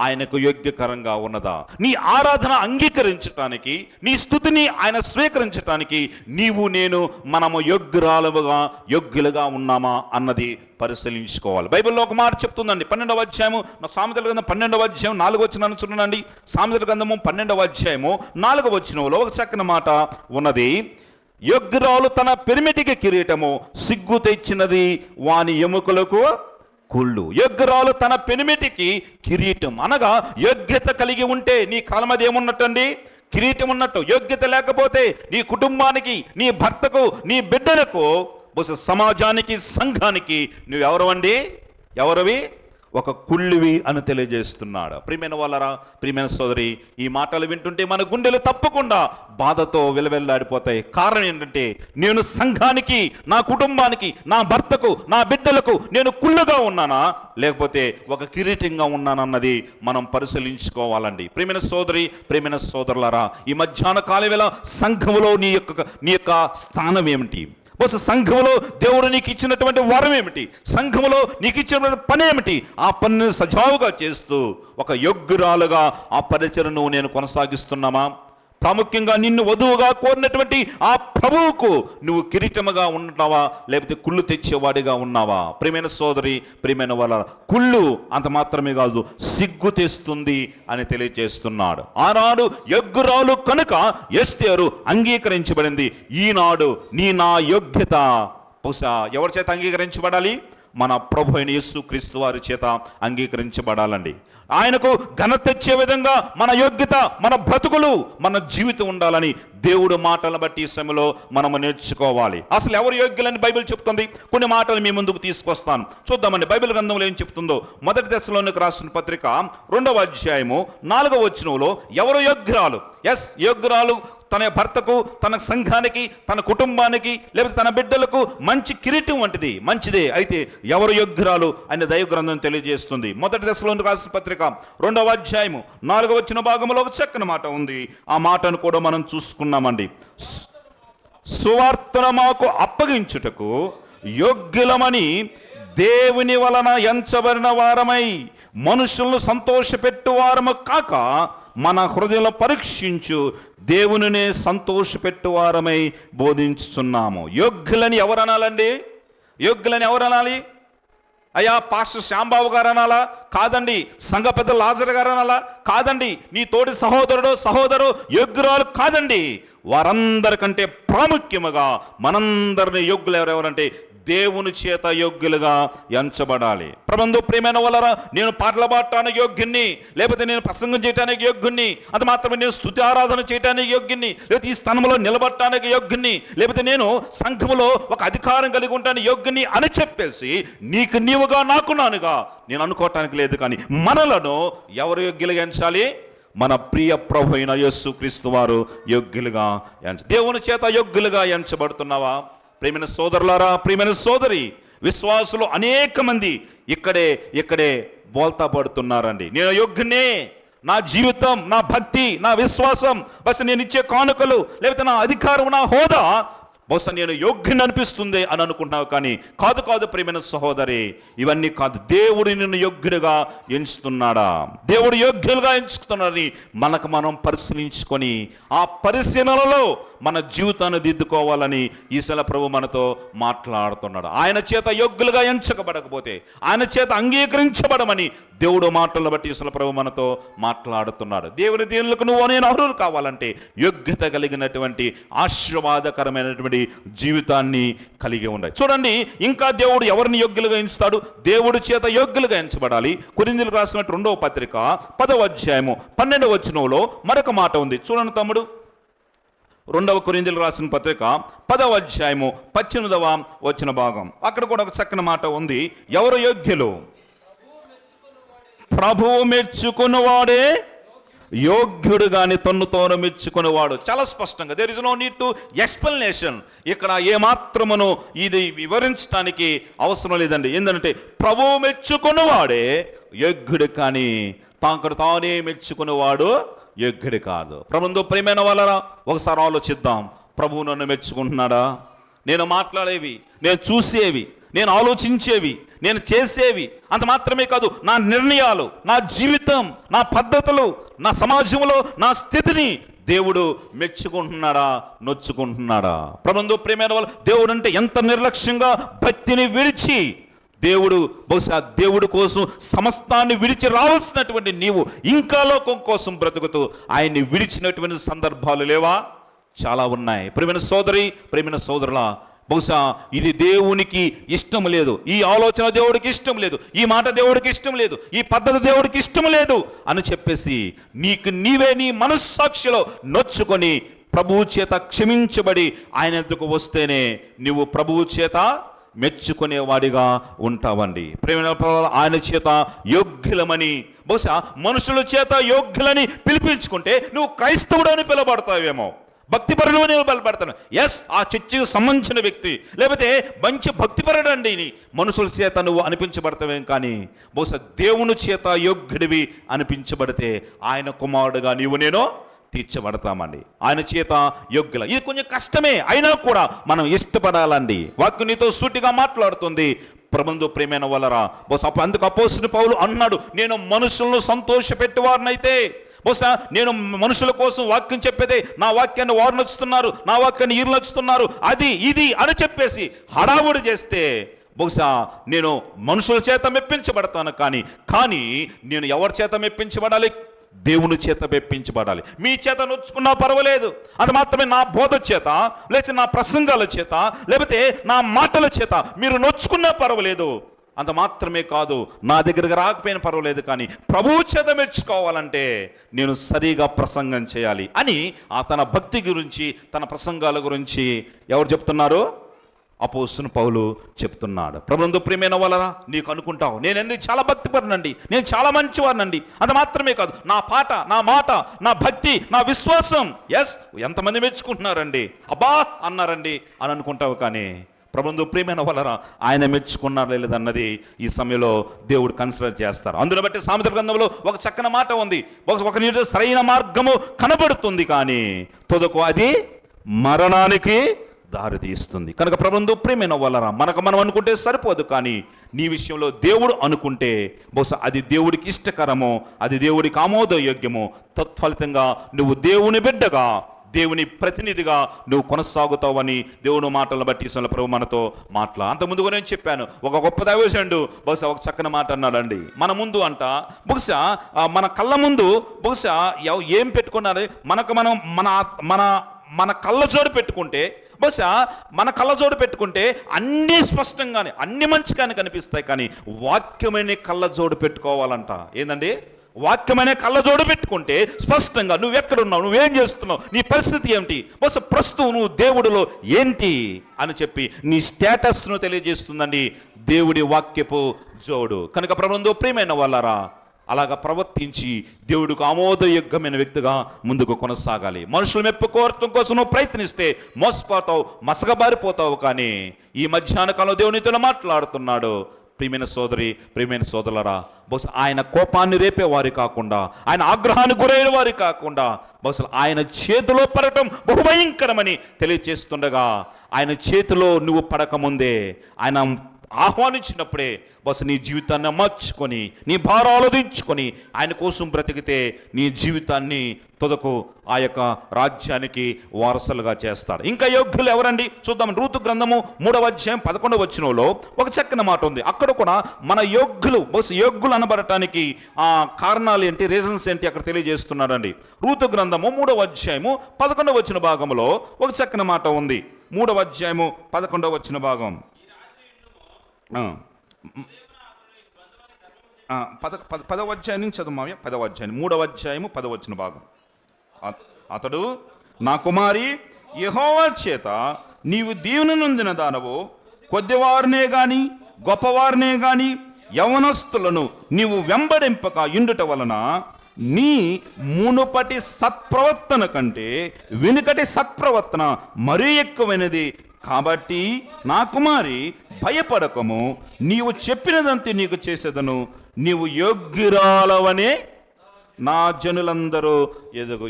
ఆయనకు యోగ్యకరంగా ఉన్నదా? నీ ఆరాధన అంగీకరించటానికి, నీ స్తుతిని ఆయన స్వీకరించటానికి నీవు నేను మనము యోగ్యులుగా ఉన్నామా అన్నది పరిశీలించుకోవాలి. బైబిల్లో ఒక మాట చెప్తుందండి. 12వ అధ్యాయము, సామెతల గ్రంథం 12వ అధ్యాయం 4వ వచనాన్ని చూడండి. సామెతల గ్రంథము 12వ అధ్యాయము 4వ వచనంలో ఒక చక్కని మాట ఉన్నది. యోగ్యురాలు తన పెరిమిటికి కిరీటము, సిగ్గు తెచ్చినది వాని ఎముకలకు కుళ్ళు. యోగ్యురాలు తన పెనిమిటికి కిరీటం అనగా యోగ్యత కలిగి ఉంటే నీ కాలమది ఏమున్నట్టండి? కిరీటం ఉన్నట్టు. యోగ్యత లేకపోతే నీ కుటుంబానికి, నీ భర్తకు, నీ బిడ్డలకు, బహుశా సమాజానికి, సంఘానికి నువ్వు ఎవరివి? ఒక కుళ్ళివి అని తెలియజేస్తున్నాడు. ప్రియమైన వాళ్ళరా, ప్రియమైన సోదరి, ఈ మాటలు వింటుంటే మన గుండెలు తప్పకుండా బాధతో విలవెల్లాడిపోతాయి. కారణం ఏంటంటే, నేను సంఘానికి, నా కుటుంబానికి, నా భర్తకు, నా బిడ్డలకు నేను కుళ్ళుగా ఉన్నానా, లేకపోతే ఒక కిరీటంగా ఉన్నానన్నది మనం పరిశీలించుకోవాలండి. ప్రియమైన సోదరి, ప్రియమైన సోదరులారా, ఈ మధ్యాహ్న కాలవేళ సంఘములో నీ యొక్క స్థానం ఏమిటి? బహుశా సంఘములో దేవుడు నీకు ఇచ్చినటువంటి వరం ఏమిటి? సంఘములో నీకు ఇచ్చినటువంటి పని ఏమిటి? ఆ పనిని సజావుగా చేస్తూ ఒక యోగ్యురాలుగా ఆ పరిచర్యను నేను కొనసాగిస్తున్నామా? ప్రాముఖ్యంగా నిన్ను వధువుగా కోరినటువంటి ఆ ప్రభువుకు నువ్వు కిరీటముగా ఉన్నావా, లేకపోతే కుళ్ళు తెచ్చేవాడిగా ఉన్నావా? ప్రియమైన సోదరి, ప్రియమైన వాళ్ళ, కుళ్ళు అంత మాత్రమే కాదు, సిగ్గు తెస్తుంది అని తెలియజేస్తున్నాడు. ఆనాడు యోగ్యురాలు కనుక ఎస్తేరు అంగీకరించబడింది. ఈనాడు నా యోగ్యత బహుశా ఎవరి చేత అంగీకరించబడాలి? మన ప్రభు అయిన యేసుక్రీస్తు వారి చేత అంగీకరించబడాలండి. ఆయనకు ఘనత తెచ్చే విధంగా మన యోగ్యత, మన బ్రతుకులు, మన జీవితం ఉండాలని దేవుడు మాటలను బట్టి ఈ సమయంలో మనము నేర్చుకోవాలి. అసలు ఎవరు యోగ్యులని బైబిల్ చెప్తుంది? కొన్ని మాటలు మీ ముందుకు తీసుకొస్తాను, చూద్దామండి. బైబిల్ గ్రంథంలో ఏం చెప్తుందో. మొదటి దశలోనికి రాసిన పత్రిక 2వ అధ్యాయము 4వ వచనంలో ఎవరు యోగ్యురాలు? యోగ్యురాలు తన భర్తకు, తన సంఘానికి, తన కుటుంబానికి, లేకపోతే తన బిడ్డలకు మంచి కిరీటం వంటిది, మంచిదే. అయితే ఎవరు యోగ్యురాలు అని దైవ గ్రంథం తెలియజేస్తుంది. మొదటి దశలోనికి రాసిన పత్రిక 2వ అధ్యాయము 4వ వచన భాగంలో ఒక చక్కని మాట ఉంది. ఆ మాటను కూడా మనం చూసుకున్నామండి. సువార్తను మాకు అప్పగించుటకు యోగ్యులమని దేవుని వలన ఎంచబడిన వారమై మనుషులను సంతోషపెట్టు వారము కాక మన హృదయంలో పరీక్షించు దేవునినే సంతోషపెట్టువారమై బోధించుతున్నాము. యోగ్యులని ఎవరు అనాలండి? యోగ్యులని ఎవరు అనాలి? అయ్యా పాస్టర్ శ్యాంబాబు గారు అనాలా? కాదండి. సంఘ పెద్ద లాజర్ గారు అనాలా? కాదండి. నీ తోటి సహోదరు యోగ్యురాలు కాదండి. వారందరికంటే ప్రాముఖ్యముగా మనందరిని యోగ్యులు ఎవరెవరంటే దేవుని చేత యోగ్యులుగా ఎంచబడాలి. ప్రబంధు ప్రియమైన వాళ్ళరా, నేను పాటలు పాడటానికి యోగ్యుణ్ణి, లేకపోతే నేను ప్రసంగం చేయడానికి యోగ్యుణ్ణి, అది మాత్రమే నేను స్తుతి ఆరాధన చేయడానికి యోగ్యుణ్ణి, లేకపోతే ఈ స్థానంలో నిలబడటానికి యోగ్యుణ్ణి, లేకపోతే నేను సంఘములో ఒక అధికారం కలిగి ఉంటాను యోగ్యుణ్ణి అని చెప్పేసి నీకు నీవుగా నాకు నానుగా నేను అనుకోవటానికి లేదు. కానీ మనలను ఎవరు యోగ్యులుగా ఎంచాలి? మన ప్రియ ప్రభు అయిన యేసుక్రీస్తు వారు యోగ్యులుగా దేవుని చేత యోగ్యులుగా ఎంచబడుతున్నావా? ప్రియమైన సోదరులారా, ప్రియమైన సోదరి, విశ్వాసులు అనేక మంది ఇక్కడే బోల్తా పడుతున్నారండి. నేను యోగ్యునే, నా జీవితం, నా భక్తి, నా విశ్వాసం, బస్ నేను ఇచ్చే కానుకలు, లేకపోతే నా అధికారం, నా హోదా బహుశా నేను యోగ్యుని అనిపిస్తుంది అని అనుకుంటున్నావు, కానీ కాదు కాదు ప్రియమైన సహోదరి, ఇవన్నీ కాదు. దేవుడు నిన్ను యోగ్యుడిగా ఎంచుతున్నాడా, దేవుడు యోగ్యులుగా ఎంచుతున్నాడని మనకు మనం పరిశీలించుకొని ఆ పరిశీలనలో మన జీవితాన్ని దిద్దుకోవాలని ఈశ్వర ప్రభు మనతో మాట్లాడుతున్నాడు. ఆయన చేత యోగ్యులుగా ఎంచకబడకపోతే, ఆయన చేత అంగీకరించబడమని దేవుడు మాటలను బట్టి ఈశ్వర ప్రభు మనతో మాట్లాడుతున్నాడు. దేవుని దీనులకు నువ్వు నేను అర్హులు కావాలంటే యోగ్యత కలిగినటువంటి ఆశీర్వాదకరమైనటువంటి జీవితాన్ని కలిగి ఉండాలి. చూడండి, ఇంకా దేవుడు ఎవరిని యోగ్యులుగా ఎంచుతాడు? దేవుడి చేత యోగ్యులుగా ఎంచబడాలి. కొరింథీయులకు రాసిన 2వ పత్రిక 10వ అధ్యాయము 12వ వచనంలో మరొక మాట ఉంది. చూడండి తమ్ముడు, 2వ కొరింథీయులకు రాసిన పత్రిక 10వ అధ్యాయము 18వ వచన భాగం. అక్కడ కూడా ఒక చక్కని మాట ఉంది. ఎవరు యోగ్యులు? ప్రభువు మెచ్చుకున్నవాడే యోగ్యుడు గాని తన్ను తాను మెచ్చుకునేవాడు. చాలా స్పష్టంగా, there is no need to explanation. ఇక్కడ ఏమాత్రమును ఇది వివరించడానికి అవసరం లేదండి. ఏంటంటే ప్రభువు మెచ్చుకున్నవాడే యోగ్యుడు, కానీ తాను తానే మెచ్చుకునేవాడు యోగ్యుడు కాదు. ప్రభువుతో ప్రియమైన వాళ్ళరా, ఒకసారి ఆలోచిద్దాం. ప్రభువు నన్ను మెచ్చుకుంటున్నాడా? నేను మాట్లాడేవి, నేను చూసేవి, నేను ఆలోచించేవి, నేను చేసేవి అంత మాత్రమే కాదు, నా నిర్ణయాలు, నా జీవితం, నా పద్ధతులు, నా సమాజంలో నా స్థితిని దేవుడు మెచ్చుకుంటున్నాడా, నొచ్చుకుంటున్నాడా? ప్రభువుతో ప్రియమైన వాళ్ళు, దేవుడు అంటే ఎంత నిర్లక్ష్యంగా భక్తిని విడిచి, దేవుడు బహుశా దేవుడి కోసం సమస్తాన్ని విడిచి రావాల్సినటువంటి నీవు ఇంకా లోకం కోసం బ్రతుకుతూ ఆయన్ని విడిచినటువంటి సందర్భాలు లేవా? చాలా ఉన్నాయి. ప్రియమైన సోదరి, ప్రియమైన సోదరులా, బహుశా ఇది దేవునికి ఇష్టం లేదు, ఈ ఆలోచన దేవుడికి ఇష్టం లేదు, ఈ మాట దేవుడికి ఇష్టం లేదు, ఈ పద్ధతి దేవుడికి ఇష్టం లేదు అని చెప్పేసి నీకు నీవే నీ మనస్సాక్షిలో నొచ్చుకొని ప్రభువు చేత క్షమించబడి ఆయన ఎదుకు వస్తేనే నువ్వు ప్రభువు చేత మెచ్చుకునేవాడిగా ఉంటావండి. ప్రేమ ఆయన చేత యోగ్యులమని, బహుశా మనుషుల చేత యోగ్యులని పిలిపించుకుంటే నువ్వు క్రైస్తవుడు అని పిలబడతావేమో, భక్తిపరుడు అని పిలబడతాను. ఎస్, ఆ చర్చికి సంబంధించిన వ్యక్తి, లేకపోతే మంచి భక్తిపరుడు అండి మనుషుల చేత నువ్వు అనిపించబడతావేం, కానీ బహుశా దేవుని చేత యోగ్యుడివి అనిపించబడితే ఆయన కుమారుడుగా నీవు నేను తీర్చబడతామండి. ఆయన చేత యోగ్యుల. ఇది కొంచెం కష్టమే, అయినా కూడా మనం ఇష్టపడాలండి. వాక్యం నీతో సూటిగా మాట్లాడుతుంది. ప్రభువుతో ప్రియమైన వాళ్ళరా, బహుశా అందుకు అపోస్తలుడైన పౌలు అన్నాడు, నేను మనుషులను సంతోషపెట్టేవారినైతే, బహుశా నేను మనుషుల కోసం వాక్యం చెప్పేదే, నా వాక్యాన్ని వారు నచ్చుతున్నారు, నా వాక్యాన్ని వీరు నచ్చుతున్నారు, అది ఇది అని చెప్పేసి హడావుడి చేస్తే బహుశా నేను మనుషుల చేత మెప్పించబడతాను. కానీ నేను ఎవరి చేత మెప్పించబడాలి? దేవుని చేత మెప్పించబడాలి. మీ చేత నొచ్చుకున్నా పర్వాలేదు, అది మాత్రమే నా బోధ చేత, లేకపోతే నా ప్రసంగాల చేత, లేకపోతే నా మాటల చేత మీరు నొచ్చుకున్నా పర్వాలేదు. అంత మాత్రమే కాదు, నా దగ్గరకు రాకపోయినా పర్వాలేదు, కానీ ప్రభువు చేత మెచ్చుకోవాలంటే నేను సరిగా ప్రసంగం చేయాలి అని తన భక్తి గురించి, తన ప్రసంగాల గురించి ఎవరు చెప్తున్నారు? అపోస్తలుడైన పౌలు చెప్తున్నాడు. ప్రభువునందు ప్రియమైన వాళ్ళరా, నీకు అనుకుంటావు నేను ఎందుకు చాలా భక్తిపరునండి, నేను చాలా మంచివాడినండి, అది మాత్రమే కాదు నా పాట, నా మాట, నా భక్తి, నా విశ్వాసం, ఎస్ ఎంతమంది మెచ్చుకుంటున్నారండి, అబ్బా అన్నారండి అని అనుకుంటావు. కానీ ప్రభువునందు ప్రియమైన వాళ్ళరా, ఆయన మెచ్చుకున్నారా లేదన్నది ఈ సమయంలో దేవుడు కన్సిడర్ చేస్తారు. అందులో బట్టి సామెతల గ్రంథంలో ఒక చక్కని మాట ఉంది, ఒక నీటి సరైన మార్గము కనబడుతుంది, కానీ తుదకు అది మరణానికి దారి తీస్తుంది. కనుక ప్రభువునందు ప్రియమైన వాళ్ళరా, మనకు మనం అనుకుంటే సరిపోదు, కానీ నీ విషయంలో దేవుడు అనుకుంటే బహుశా అది దేవుడికి ఇష్టకరమో, అది దేవుడికి ఆమోదయోగ్యమో, తత్ఫలితంగా నువ్వు దేవుని బిడ్డగా, దేవుని ప్రతినిధిగా నువ్వు కొనసాగుతావని దేవుని మాటలను బట్టి ప్రభు మనతో అంత ముందుగా నేను చెప్పాను. ఒక గొప్ప దైవజనుడు బహుశా ఒక చక్కని మాట అన్నాడండి. మన ముందు అంట బహుశా మన కళ్ళ ముందు బహుశా ఏం పెట్టుకున్నారు, మనకు మనం మన కళ్ళజోడు పెట్టుకుంటే, బహుశా మన కళ్ళజోడు పెట్టుకుంటే అన్నీ స్పష్టంగానే అన్ని మంచిగానే కనిపిస్తాయి, కానీ వాక్యమైన కళ్ళజోడు పెట్టుకోవాలంట. ఏందండి? వాక్యమైన కళ్ళజోడు పెట్టుకుంటే స్పష్టంగా నువ్వు ఎక్కడున్నావు, నువ్వేం చేస్తున్నావు, నీ పరిస్థితి ఏమిటి, బహుశా ప్రస్తుతం నువ్వు దేవుడిలో ఏంటి అని చెప్పి నీ స్టేటస్ను తెలియజేస్తుందండి దేవుడి వాక్యపు జోడు. కనుక ప్రభువునందు ప్రియమైన వాళ్ళారా, అలాగా ప్రవర్తించి దేవుడికి ఆమోదయోగ్యమైన వ్యక్తిగా ముందుకు కొనసాగాలి. మనుషులు మెప్పుకోవటం కోసం నువ్వు ప్రయత్నిస్తే మోసపోతావు, మసకబారిపోతావు. కానీ ఈ మధ్యాహ్న కాలంలో దేవునితో మాట్లాడుతున్నాడు, ప్రియమైన సోదరి, ప్రియమైన సోదరులరా, బహుశా ఆయన కోపాన్ని రేపే వారి కాకుండా, ఆయన ఆగ్రహానికి గురైన వారి కాకుండా, బహుశా ఆయన చేతిలో పడటం బహుభయంకరమని తెలియచేస్తుండగా, ఆయన చేతిలో నువ్వు పడకముందే ఆయన ఆహ్వానించినప్పుడే బహుశా నీ జీవితాన్ని మార్చుకొని, నీ భారాలు దించుకొని ఆయన కోసం బ్రతికితే నీ జీవితాన్ని తుదకు ఆ యొక్క రాజ్యానికి వారసులుగా చేస్తారు. ఇంకా యోగ్యులు ఎవరండి చూద్దాం. రూతు గ్రంథము 3వ అధ్యాయం 11వ వచనంలో ఒక చక్కని మాట ఉంది. అక్కడ కూడా మన యోగ్యులు, బహుశా యోగ్యులు అనబడటానికి ఆ కారణాలు ఏంటి, రీజన్స్ ఏంటి అక్కడ తెలియజేస్తున్నాడండి. రూతు గ్రంథము 3వ అధ్యాయము 11వ వచన భాగంలో ఒక చక్కని మాట ఉంది. 3వ అధ్యాయము 11వ వచన భాగం. 10వ అధ్యాయం నుంచి చదువు. 10వ అధ్యాయం 3వ అధ్యాయము 10వ వచన భాగం. అతడు, నా కుమారి, యెహోవా చేత నీవు దీవెన నొందిన దానవు, కొద్దివారినే గాని గొప్పవారినే గాని యవనస్తులను నీవు వెంబడింపక ఇండుట వలన నీ మునుపటి సత్ప్రవర్తన కంటే వెనుకటి సత్ప్రవర్తన మరీ ఎక్కువైనది. కాబట్టి నా కుమారి, భయపడకము, నీవు చెప్పినదంతే నీకు చేసేదను, నీవు యోగ్యురాలవనే నా జనులందరూ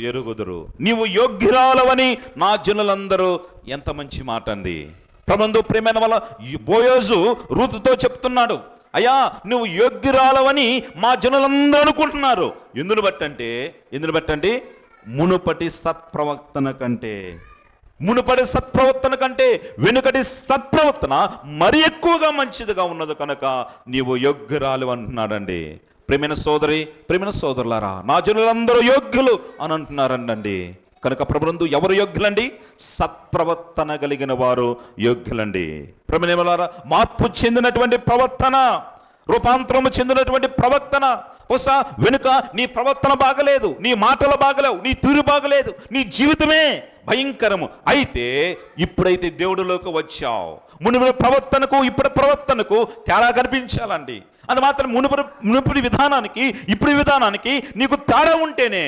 ఎరుగుదురు. నీవు యోగ్యురాలవని నా జనులందరూ. ఎంత మంచి మాట అండి. ప్రభునందు ప్రియమైన వల్ల బోయోజు రూతుతో చెప్తున్నాడు, అయ్యా నువ్వు యోగ్యురాలవని మా జనులందరూ అనుకుంటున్నారు. ఎందును బట్టంటే మునుపటి సత్ప్రవర్తన కంటే వెనుకటి సత్ప్రవర్తన మరి ఎక్కువగా మంచిదిగా ఉన్నది కనుక నీవు యోగ్యురాలు అంటున్నాడండి. ప్రియమైన సోదరి, ప్రియమైన సోదరులారా, నా జనులందరూ యోగ్యులు అని అంటున్నారండి. కనుక ప్రభునందు ఎవరు యోగ్యులండి? సత్ప్రవర్తన కలిగిన వారు యోగ్యులండి. ప్రియమైనవారా, మార్పు చెందినటువంటి ప్రవర్తన, రూపాంతరము చెందినటువంటి ప్రవర్తన. బహుశా వెనుక నీ ప్రవర్తన బాగలేదు, నీ మాటలు బాగలేవు, నీ తీరు బాగలేదు, నీ జీవితమే భయంకరము. అయితే ఇప్పుడైతే దేవుడిలోకి వచ్చావు, మునుపటి ప్రవర్తనకు ఇప్పటి ప్రవర్తనకు తేడా కనిపించాలండి. అది మాత్రం మునుపటి విధానానికి ఇప్పుడు విధానానికి నీకు తేడా ఉంటేనే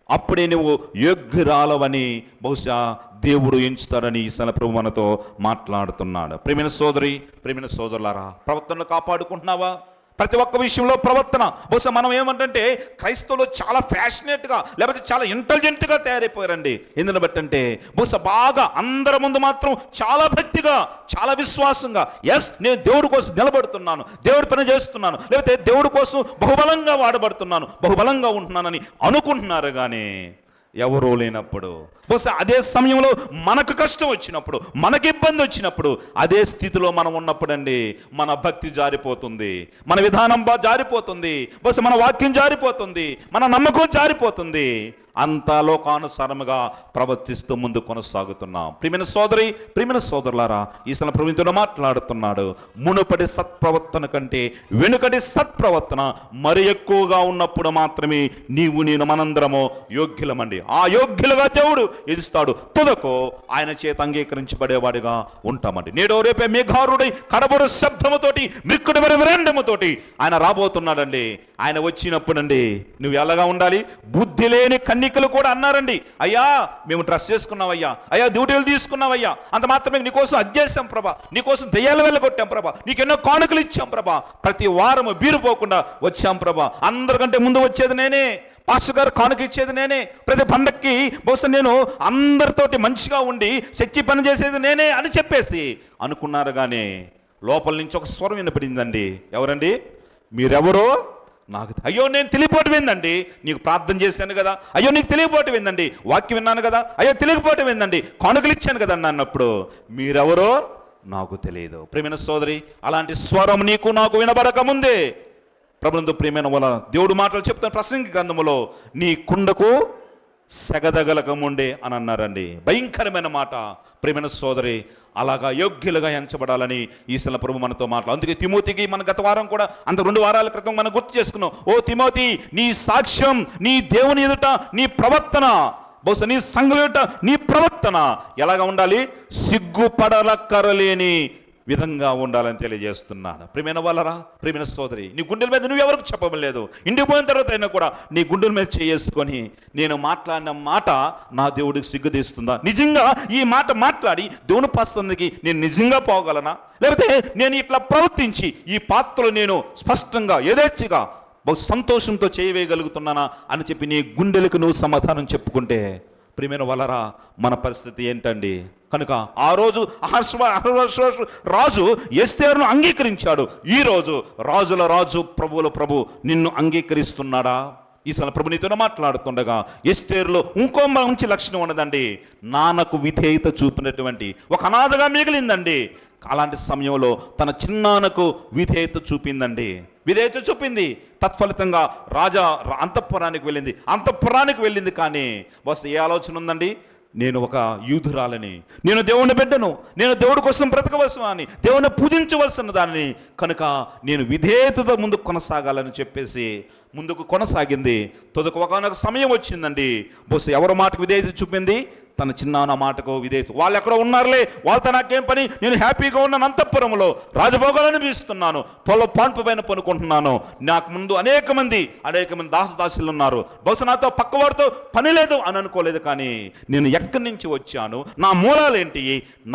అప్పుడే నువ్వు యోగ్యురాలవని బహుశా దేవుడు ఎంచుతారని ఈ ప్రభు మనతో మాట్లాడుతున్నాడు. ప్రియమైన సోదరి, ప్రియమైన సోదరులారా, ప్రవర్తనను కాపాడుకుంటున్నావా? ప్రతి ఒక్క విషయంలో ప్రవర్తన. బహుశా మనం ఏమంటే క్రైస్తవులు చాలా ఫ్యాషనేట్గా లేకపోతే చాలా ఇంటెలిజెంట్గా తయారైపోయారండి. ఎందుని బట్టంటే బహుశా బాగా అందరి ముందు మాత్రం చాలా భక్తిగా, చాలా విశ్వాసంగా, ఎస్ నేను దేవుడి కోసం నిలబడుతున్నాను, దేవుడి పని చేస్తున్నాను, లేకపోతే దేవుడి కోసం బహుబలంగా వాడబడుతున్నాను, బహుబలంగా ఉంటున్నానని అనుకుంటున్నారు. కానీ ఎవరూ లేనప్పుడు, బహుశా అదే సమయంలో మనకు కష్టం వచ్చినప్పుడు, మనకి ఇబ్బంది వచ్చినప్పుడు, అదే స్థితిలో మనం ఉన్నప్పుడు అండి మన భక్తి జారిపోతుంది, మన విధానం జారిపోతుంది, బహుశా మన వాక్యం జారిపోతుంది, మన నమ్మకం జారిపోతుంది. అంతా లోకానుసారముగా ప్రవర్తిస్తూ ముందు కొనసాగుతున్నాం. ప్రియమైన సోదరి, ప్రియమైన సోదరులారా, ఈ ప్రభుత్వంతో మాట్లాడుతున్నాడు. మునుపటి సత్ప్రవర్తన కంటే వెనుకటి సత్ప్రవర్తన మరి ఎక్కువగా ఉన్నప్పుడు మాత్రమే నీవు నేను మనందరము యోగ్యులమండి. ఆ యోగ్యులుగా దేవుడు ఎదుస్తాడు. తుదకు ఆయన చేత అంగీకరించబడేవాడిగా ఉంటామండి. నేడో రేపే మేఘారుడై కడబడు శబ్దముతోటి మిక్కుడు విరండముతోటి ఆయన రాబోతున్నాడండి. ఆయన వచ్చినప్పుడండి నువ్వు ఎలాగా ఉండాలి? బుద్ధి లేని కన్నికలు కూడా అన్నారండి, అయ్యా మేము డ్రెస్ చేసుకున్నావయ్యా, అయ్యా డ్యూటీలు తీసుకున్నావయ్యా, అంత మాత్రమే నీకోసం అది చేశాం ప్రభా, నీకోసం దెయ్యాలు వెళ్ళగొట్టాం ప్రభా, నీకెన్నో కానుకలు ఇచ్చాం ప్రభా, ప్రతి వారము బీరుపోకుండా వచ్చాం ప్రభా, అందరికంటే ముందు వచ్చేది నేనే, పాస్టర్ గారు కానుక ఇచ్చేది నేనే, ప్రతి పండక్కి బహుశా నేను అందరితోటి మంచిగా ఉండి శక్తి పని చేసేది నేనే అని చెప్పేసి అనుకున్నారు. కానీ లోపల నుంచి ఒక స్వరం వినపడిందండి. ఎవరండి? మీరెవరో నాకు, అయ్యో నేను తెలియపోవటం ఏందండి, నీకు ప్రార్థన చేశాను కదా, అయ్యో నీకు తెలియపోవటం ఏందండి, వాక్యం విన్నాను కదా, అయ్యో తెలియకపోవటం ఏందండి, కానుకలు ఇచ్చాను కదా అన్నప్పుడు మీరెవరో నాకు తెలియదు. ప్రియమైన సోదరి, అలాంటి స్వరం నీకు నాకు వినబడక ముందే ప్రభునందు ప్రియమైన వల్ల దేవుడు మాటలు చెప్తాను. ప్రసంగి గ్రంథములో నీ కుండకు సెగదగలకముండే అని అన్నారండి. భయంకరమైన మాట. ప్రియమైన సోదరి, అలాగా యోగ్యులుగా ఎంచబడాలని ఈశ్వర ప్రభు మనతో మాట్లాడు. అందుకే తిమోతికి మన గత వారం కూడా 2 వారాల క్రితం మనం గుర్తు చేసుకున్నాం. ఓ తిమోతి, నీ సాక్ష్యం, నీ దేవుని ఎదుట నీ ప్రవర్తన, బహుశా నీ సంఘం ఎదుట నీ ప్రవర్తన ఎలాగా ఉండాలి? సిగ్గుపడలక్కరలేని విధంగా ఉండాలని తెలియజేస్తున్నాను. ప్రియమైన వాళ్ళరా, ప్రియమైన సోదరి, నీ గుండెల మీద నువ్వు ఎవరికి చెప్పలేదు. ఇంటికి పోయిన తర్వాత అయినా కూడా నీ గుండెల మీద చేసుకొని నేను మాట్లాడిన మాట నా దేవుడికి సిగ్గుతీస్తుందా? నిజంగా ఈ మాట మాట్లాడి దేవుని పసందికి నేను నిజంగా పోగలనా? లేకపోతే నేను ఇట్లా ప్రవర్తించి ఈ పాత్రలు నేను స్పష్టంగా యథేచ్ఛగా బహు సంతోషంతో చేయవేయగలుగుతున్నానా అని చెప్పి నీ గుండెలకు నువ్వు సమాధానం చెప్పుకుంటే ప్రియమైన వాళ్ళరా, మన పరిస్థితి ఏంటండి? కనుక ఆ రోజు అహర్వషోషు రాజు ఎస్తేరును అంగీకరించాడు. ఈ రోజు రాజుల రాజు ప్రభువుల ప్రభు నిన్ను అంగీకరిస్తున్నాడా? ఈసారి ప్రభు నీతో మాట్లాడుతుండగా ఎస్తేరులో ఇంకో మంచి లక్షణం ఉన్నదండి. నాన్నకు విధేయత చూపినటువంటి ఒక అనాథగా మిగిలిందండి. అలాంటి సమయంలో తన చిన్నాన్నకు విధేయత చూపిందండి. విధేయత చూపింది. తత్ఫలితంగా రాజా అంతఃపురానికి వెళ్ళింది. కానీ వస్తే ఏ ఆలోచన ఉందండి? నేను ఒక యూదురాలని, నేను దేవుని బిడ్డను, నేను దేవుడి కోసం బ్రతకవలసిన అని, దేవుని పూజించవలసిన దాన్ని, కనుక నేను విధేయతతో ముందుకు కొనసాగాలని చెప్పేసి ముందుకు కొనసాగింది. తొదకు ఒకనొక సమయం వచ్చిందండి. బహుశా ఎవరి మాటకు విధేయత చూపింది? తన చిన్నాన్న మాటకు విధేయత. వాళ్ళు ఎక్కడ ఉన్నారులే, వాళ్ళతో నాకేం పని, నేను హ్యాపీగా ఉన్నాను, అంతఃపురంలో రాజభోగాలను వీస్తున్నాను, పాన్పు పైన పనుకుంటున్నాను, నాకు ముందు అనేక మంది దాసులు ఉన్నారు, బహుశా నాతో పక్కవారితో పని లేదు అని అనుకోలేదు. కానీ నేను ఎక్కడి నుంచి వచ్చాను, నా మూలాలు ఏంటి,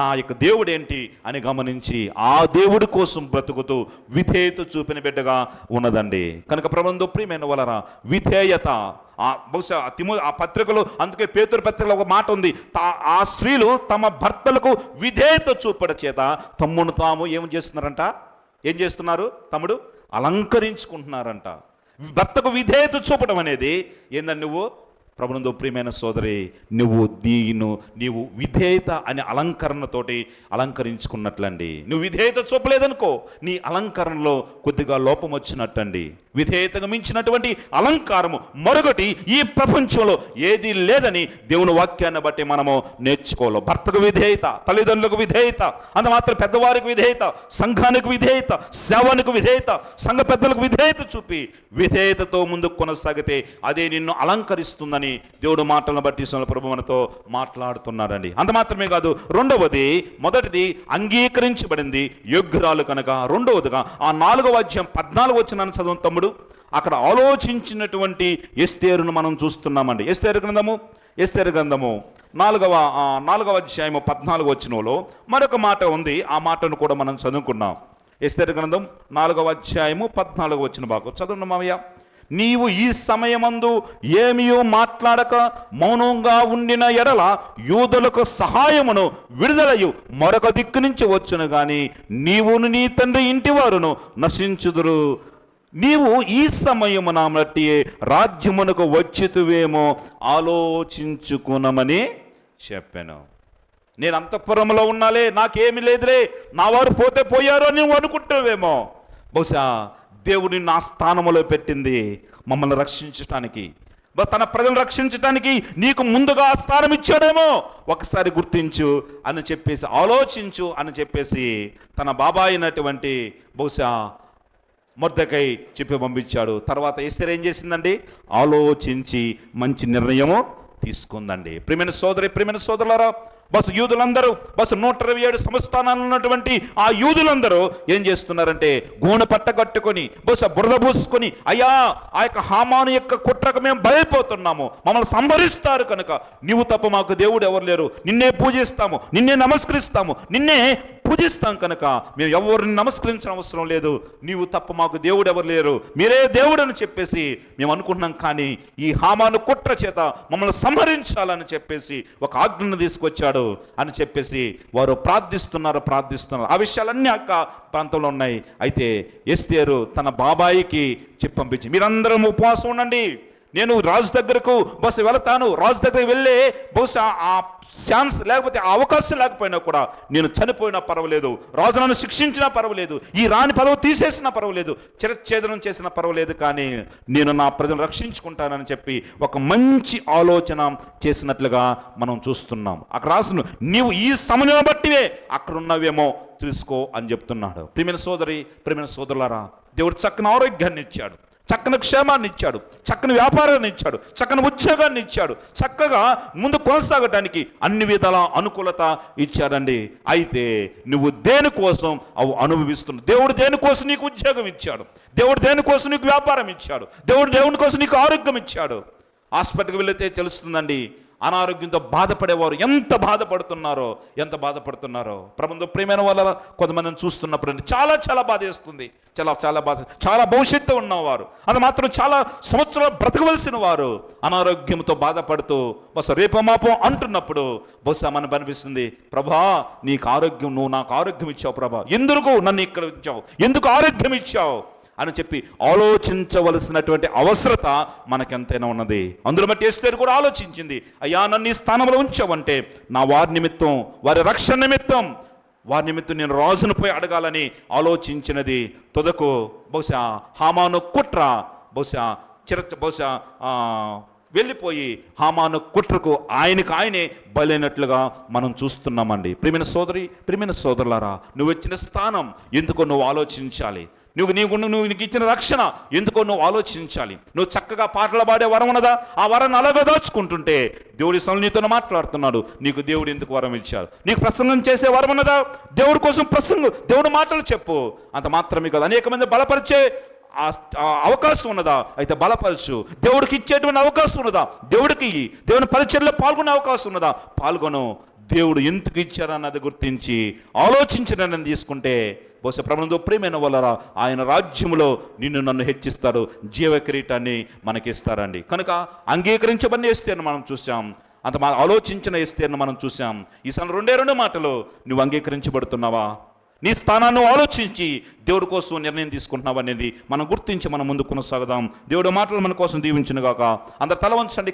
నా యొక్క దేవుడు ఏంటి అని గమనించి ఆ దేవుడి కోసం బ్రతుకుతూ విధేయత చూపిన బిడ్డగా ఉన్నదండి. కనుక ప్రభువునందు ప్రియమైన వాళ్ళరా, విధేయత బహుశా ఆ పత్రికలో, అందుకే పేతురు పత్రికలో ఒక మాట ఉంది, ఆ స్త్రీలు తమ భర్తలకు విధేయత చూపడం చేత తమ్మును తాము ఏం చేస్తున్నారు? తమ్ముడు అలంకరించుకుంటున్నారంట. భర్తకు విధేయత చూపడం అనేది ఏందని నువ్వు ప్రభునందు ప్రియమైన సోదరి, నీవు విధేయత అనే అలంకరణతోటి అలంకరించుకున్నట్లండి. నువ్వు విధేయత చూపలేదనుకో, నీ అలంకరణలో కొద్దిగా లోపం వచ్చినట్టండి. విధేయతగా మించినటువంటి అలంకారము మరొకటి ఈ ప్రపంచంలో ఏది లేదని దేవుని వాక్యాన్ని బట్టి మనము నేర్చుకోవాలి. భర్తకు విధేయత, తల్లిదండ్రులకు విధేయత, అంత మాత్రం పెద్దవారికి విధేయత, సంఘానికి విధేయత, సేవనికి విధేయత, సంఘ పెద్దలకు విధేయత చూపి విధేయతతో ముందుకు కొనసాగితే అదే నిన్ను అలంకరిస్తుందని దేవుడు మాటలను బట్టి ప్రభు మనతో మాట్లాడుతున్నాడండి. అంత మాత్రమే కాదు, మొదటిది అంగీకరించబడింది యోగ్యురాలు కనుక. రెండవదిగా ఆ 4వ అధ్యాయం 14వ వచనాన్ని చదువు తమ్ముడు. అక్కడ ఆలోచించినటువంటి ఎస్తేరును మనం చూస్తున్నామండి. ఎస్తేరు గ్రంథము 4వ అధ్యాయము 14వ వచనంలో మరొక మాట ఉంది. ఆ మాటను కూడా మనం చదువుకున్నాం. ఎస్తేరు గ్రంథం 4వ అధ్యాయము 14వ వచన భాగం చదువున్నాం. మామయ్య, నీవు ఈ సమయమందు ఏమియో మాట్లాడక మౌనంగా ఉండిన ఎడల యూదులకు సహాయమును విడుదలయు మరొక దిక్కు నుంచి వచ్చును గాని నీవును నీ తండ్రి ఇంటి వారును నశించుదురు. నీవు ఈ సమయమున బట్టి రాజ్యమునకు వచ్చితువేమో ఆలోచించుకునమని చెప్పాను. నేను అంతఃపురంలో ఉన్నాలే, నాకేమి లేదులే, నా వారు పోతే పోయారు అని నువ్వు అనుకుంటావేమో. బహుశా దేవుని నా స్థానంలో పెట్టింది మమ్మల్ని రక్షించటానికి, తన ప్రజలను రక్షించటానికి నీకు ముందుగా స్థానం ఇచ్చాడేమో. ఒకసారి గుర్తించు అని చెప్పేసి, ఆలోచించు అని చెప్పేసి తన బాబాయ్ అయినటువంటి బహుశా మొర్దెకై చెప్పి పంపించాడు. తర్వాత ఎస్తేరు ఏం చేసిందండి? ఆలోచించి మంచి నిర్ణయము తీసుకుందండి. ప్రియమైన సోదరి, ప్రియమైన సోదరులారా, యూదులందరూ 127 సంస్థానాలు ఉన్నటువంటి ఆ యూదులందరూ ఏం చేస్తున్నారంటే గోనె పట్ట కట్టుకొని బురద పూసుకొని, అయ్యా ఆ యొక్క హామాను యొక్క కుట్రకు మేము భయపోతున్నాము, మమ్మల్ని సంహరిస్తారు కనుక నీవు తప్ప మాకు దేవుడు ఎవరు లేరు, నిన్నే పూజిస్తాము, నిన్నే నమస్కరిస్తాము, నిన్నే పూజిస్తాం కనుక మేము ఎవరిని నమస్కరించిన అవసరం లేదు, నీవు తప్ప మాకు దేవుడు ఎవరు లేరు, మీరే దేవుడు అని చెప్పేసి మేము అనుకుంటున్నాం. కానీ ఈ హామాను కుట్ర చేత మమ్మల్ని సంహరించాలని చెప్పేసి ఒక ఆజ్ఞను తీసుకొచ్చాడు అని చెప్పేసి వారు ప్రార్థిస్తున్నారు. ఆ విషయాలన్నీ అక్క ప్రాంతంలో ఉన్నాయి. అయితే ఎస్తేరు తన బాబాయికి చెప్పి పంపించి, మీరందరం ఉపవాసం ఉండండి, నేను రాజు దగ్గరకు వెళతాను, రాజు దగ్గరికి వెళ్ళే బహుశా ఆ ఛాన్స్ లేకపోతే ఆ అవకాశం లేకపోయినా కూడా నేను చనిపోయినా పర్వాలేదు, రాజు నన్ను శిక్షించినా పర్వాలేదు, ఈ రాణి పదవి తీసేసినా పర్వాలేదు, చిరచ్ఛేదనం చేసినా పర్వాలేదు, కానీ నేను నా ప్రజలను రక్షించుకుంటానని చెప్పి ఒక మంచి ఆలోచన చేసినట్లుగా మనం చూస్తున్నాం. అక్కడ రాసిన నీవు ఈ సమయం బట్టివే అక్కడ ఉన్నవేమో తెలుసుకో అని చెప్తున్నాడు. ప్రియమైన సోదరి, ప్రియమైన సోదరులారా, దేవుడు చక్కని ఆరోగ్యాన్ని ఇచ్చాడు, చక్కని క్షేమాన్ని ఇచ్చాడు, చక్కని వ్యాపారాన్ని ఇచ్చాడు, చక్కని ఉద్యోగాన్ని ఇచ్చాడు, చక్కగా ముందు కొనసాగటానికి అన్ని విధాల అనుకూలత ఇచ్చాడండి. అయితే నువ్వు దేనికోసం అవి అనుభవిస్తున్నావు? దేవుడు దేనికోసం నీకు ఉద్యోగం ఇచ్చాడు, దేవుడు దేనికోసం నీకు వ్యాపారం ఇచ్చాడు, దేవుడి కోసం నీకు ఆరోగ్యం ఇచ్చాడు. హాస్పిటల్కి వెళితే తెలుస్తుందండి, అనారోగ్యంతో బాధపడేవారు ఎంత బాధపడుతున్నారో. ప్రభుత్వ ప్రియమైన వాళ్ళ కొంతమందిని చూస్తున్నప్పుడు చాలా చాలా బాధ వేస్తుంది, చాలా భవిష్యత్తు ఉన్నవారు, అది మాత్రం చాలా సంవత్సరాలు బ్రతకవలసిన వారు అనారోగ్యంతో బాధపడుతూ బహుశా రేపమాపం అంటున్నప్పుడు బహుశా మనకు అనిపిస్తుంది, ప్రభా నీకు ఆరోగ్యం, నువ్వు నాకు ఆరోగ్యం ఇచ్చావు ప్రభా, ఎందుకు నన్ను ఇక్కడ ఇచ్చావు, ఎందుకు ఆరోగ్యం ఇచ్చావు అని చెప్పి ఆలోచించవలసినటువంటి అవసరత మనకెంతైనా ఉన్నది. అందులో బట్టి ఎస్తేరు కూడా ఆలోచించింది, అయ్యా నన్ను ఈ స్థానంలో ఉంచావంటే నా వారి నిమిత్తం, వారి రక్షణ నిమిత్తం, వారి నిమిత్తం నేను రాజును పోయి అడగాలని ఆలోచించినది. తుదకు బహుశా హామాను కుట్ర బహుశా వెళ్ళిపోయి హామాను కుట్రకు ఆయనే బలైనట్లుగా మనం చూస్తున్నామండి. ప్రియమైన సోదరులారా, నువ్వు ఇచ్చిన స్థానం ఎందుకో నువ్వు ఆలోచించాలి. నీకు ఇచ్చిన రక్షణ ఎందుకో నువ్వు ఆలోచించాలి. నువ్వు చక్కగా పాటలు పాడే వరం ఉన్నదా, ఆ వరాన్ని అలాగా దాచుకుంటుంటే దేవుడి నీతో మాట్లాడుతున్నాడు. నీకు దేవుడు ఎందుకు వరం ఇచ్చాడు? నీకు ప్రసంగం చేసే వరం ఉన్నదా, దేవుడి కోసం దేవుడి మాటలు చెప్పు. అంత మాత్రమే కాదు, అనేక మంది బలపరిచే అవకాశం ఉన్నదా, అయితే బలపరచు. దేవుడికి ఇచ్చేటువంటి అవకాశం ఉన్నదా, దేవుని పరిచర్లో పాల్గొనే అవకాశం ఉన్నదా, పాల్గొను. దేవుడు ఎందుకు ఇచ్చారన్నది గుర్తించి ఆలోచించడానికి తీసుకుంటే బహుశా ప్రభువుతో ప్రియమైన వాళ్ళరా ఆయన రాజ్యములో నన్ను హెచ్చిస్తాడు, జీవ కిరీటాన్ని మనకిస్తారండి. కనుక అంగీకరించబడిన ఎస్తేర్ను మనం చూసాం, అంత ఆలోచించిన ఎస్తేర్ను మనం చూసాం. ఈసారి రెండే మాటలు, నువ్వు అంగీకరించబడుతున్నావా? నీ స్థానాన్ని ఆలోచించి దేవుడి కోసం నిర్ణయం తీసుకుంటున్నావు అనేది మనం గుర్తించి మనం ముందు కొనసాగుదాం. దేవుడి మాటలు మన కోసం దీవించును గాక. అందరు తల వంచండి.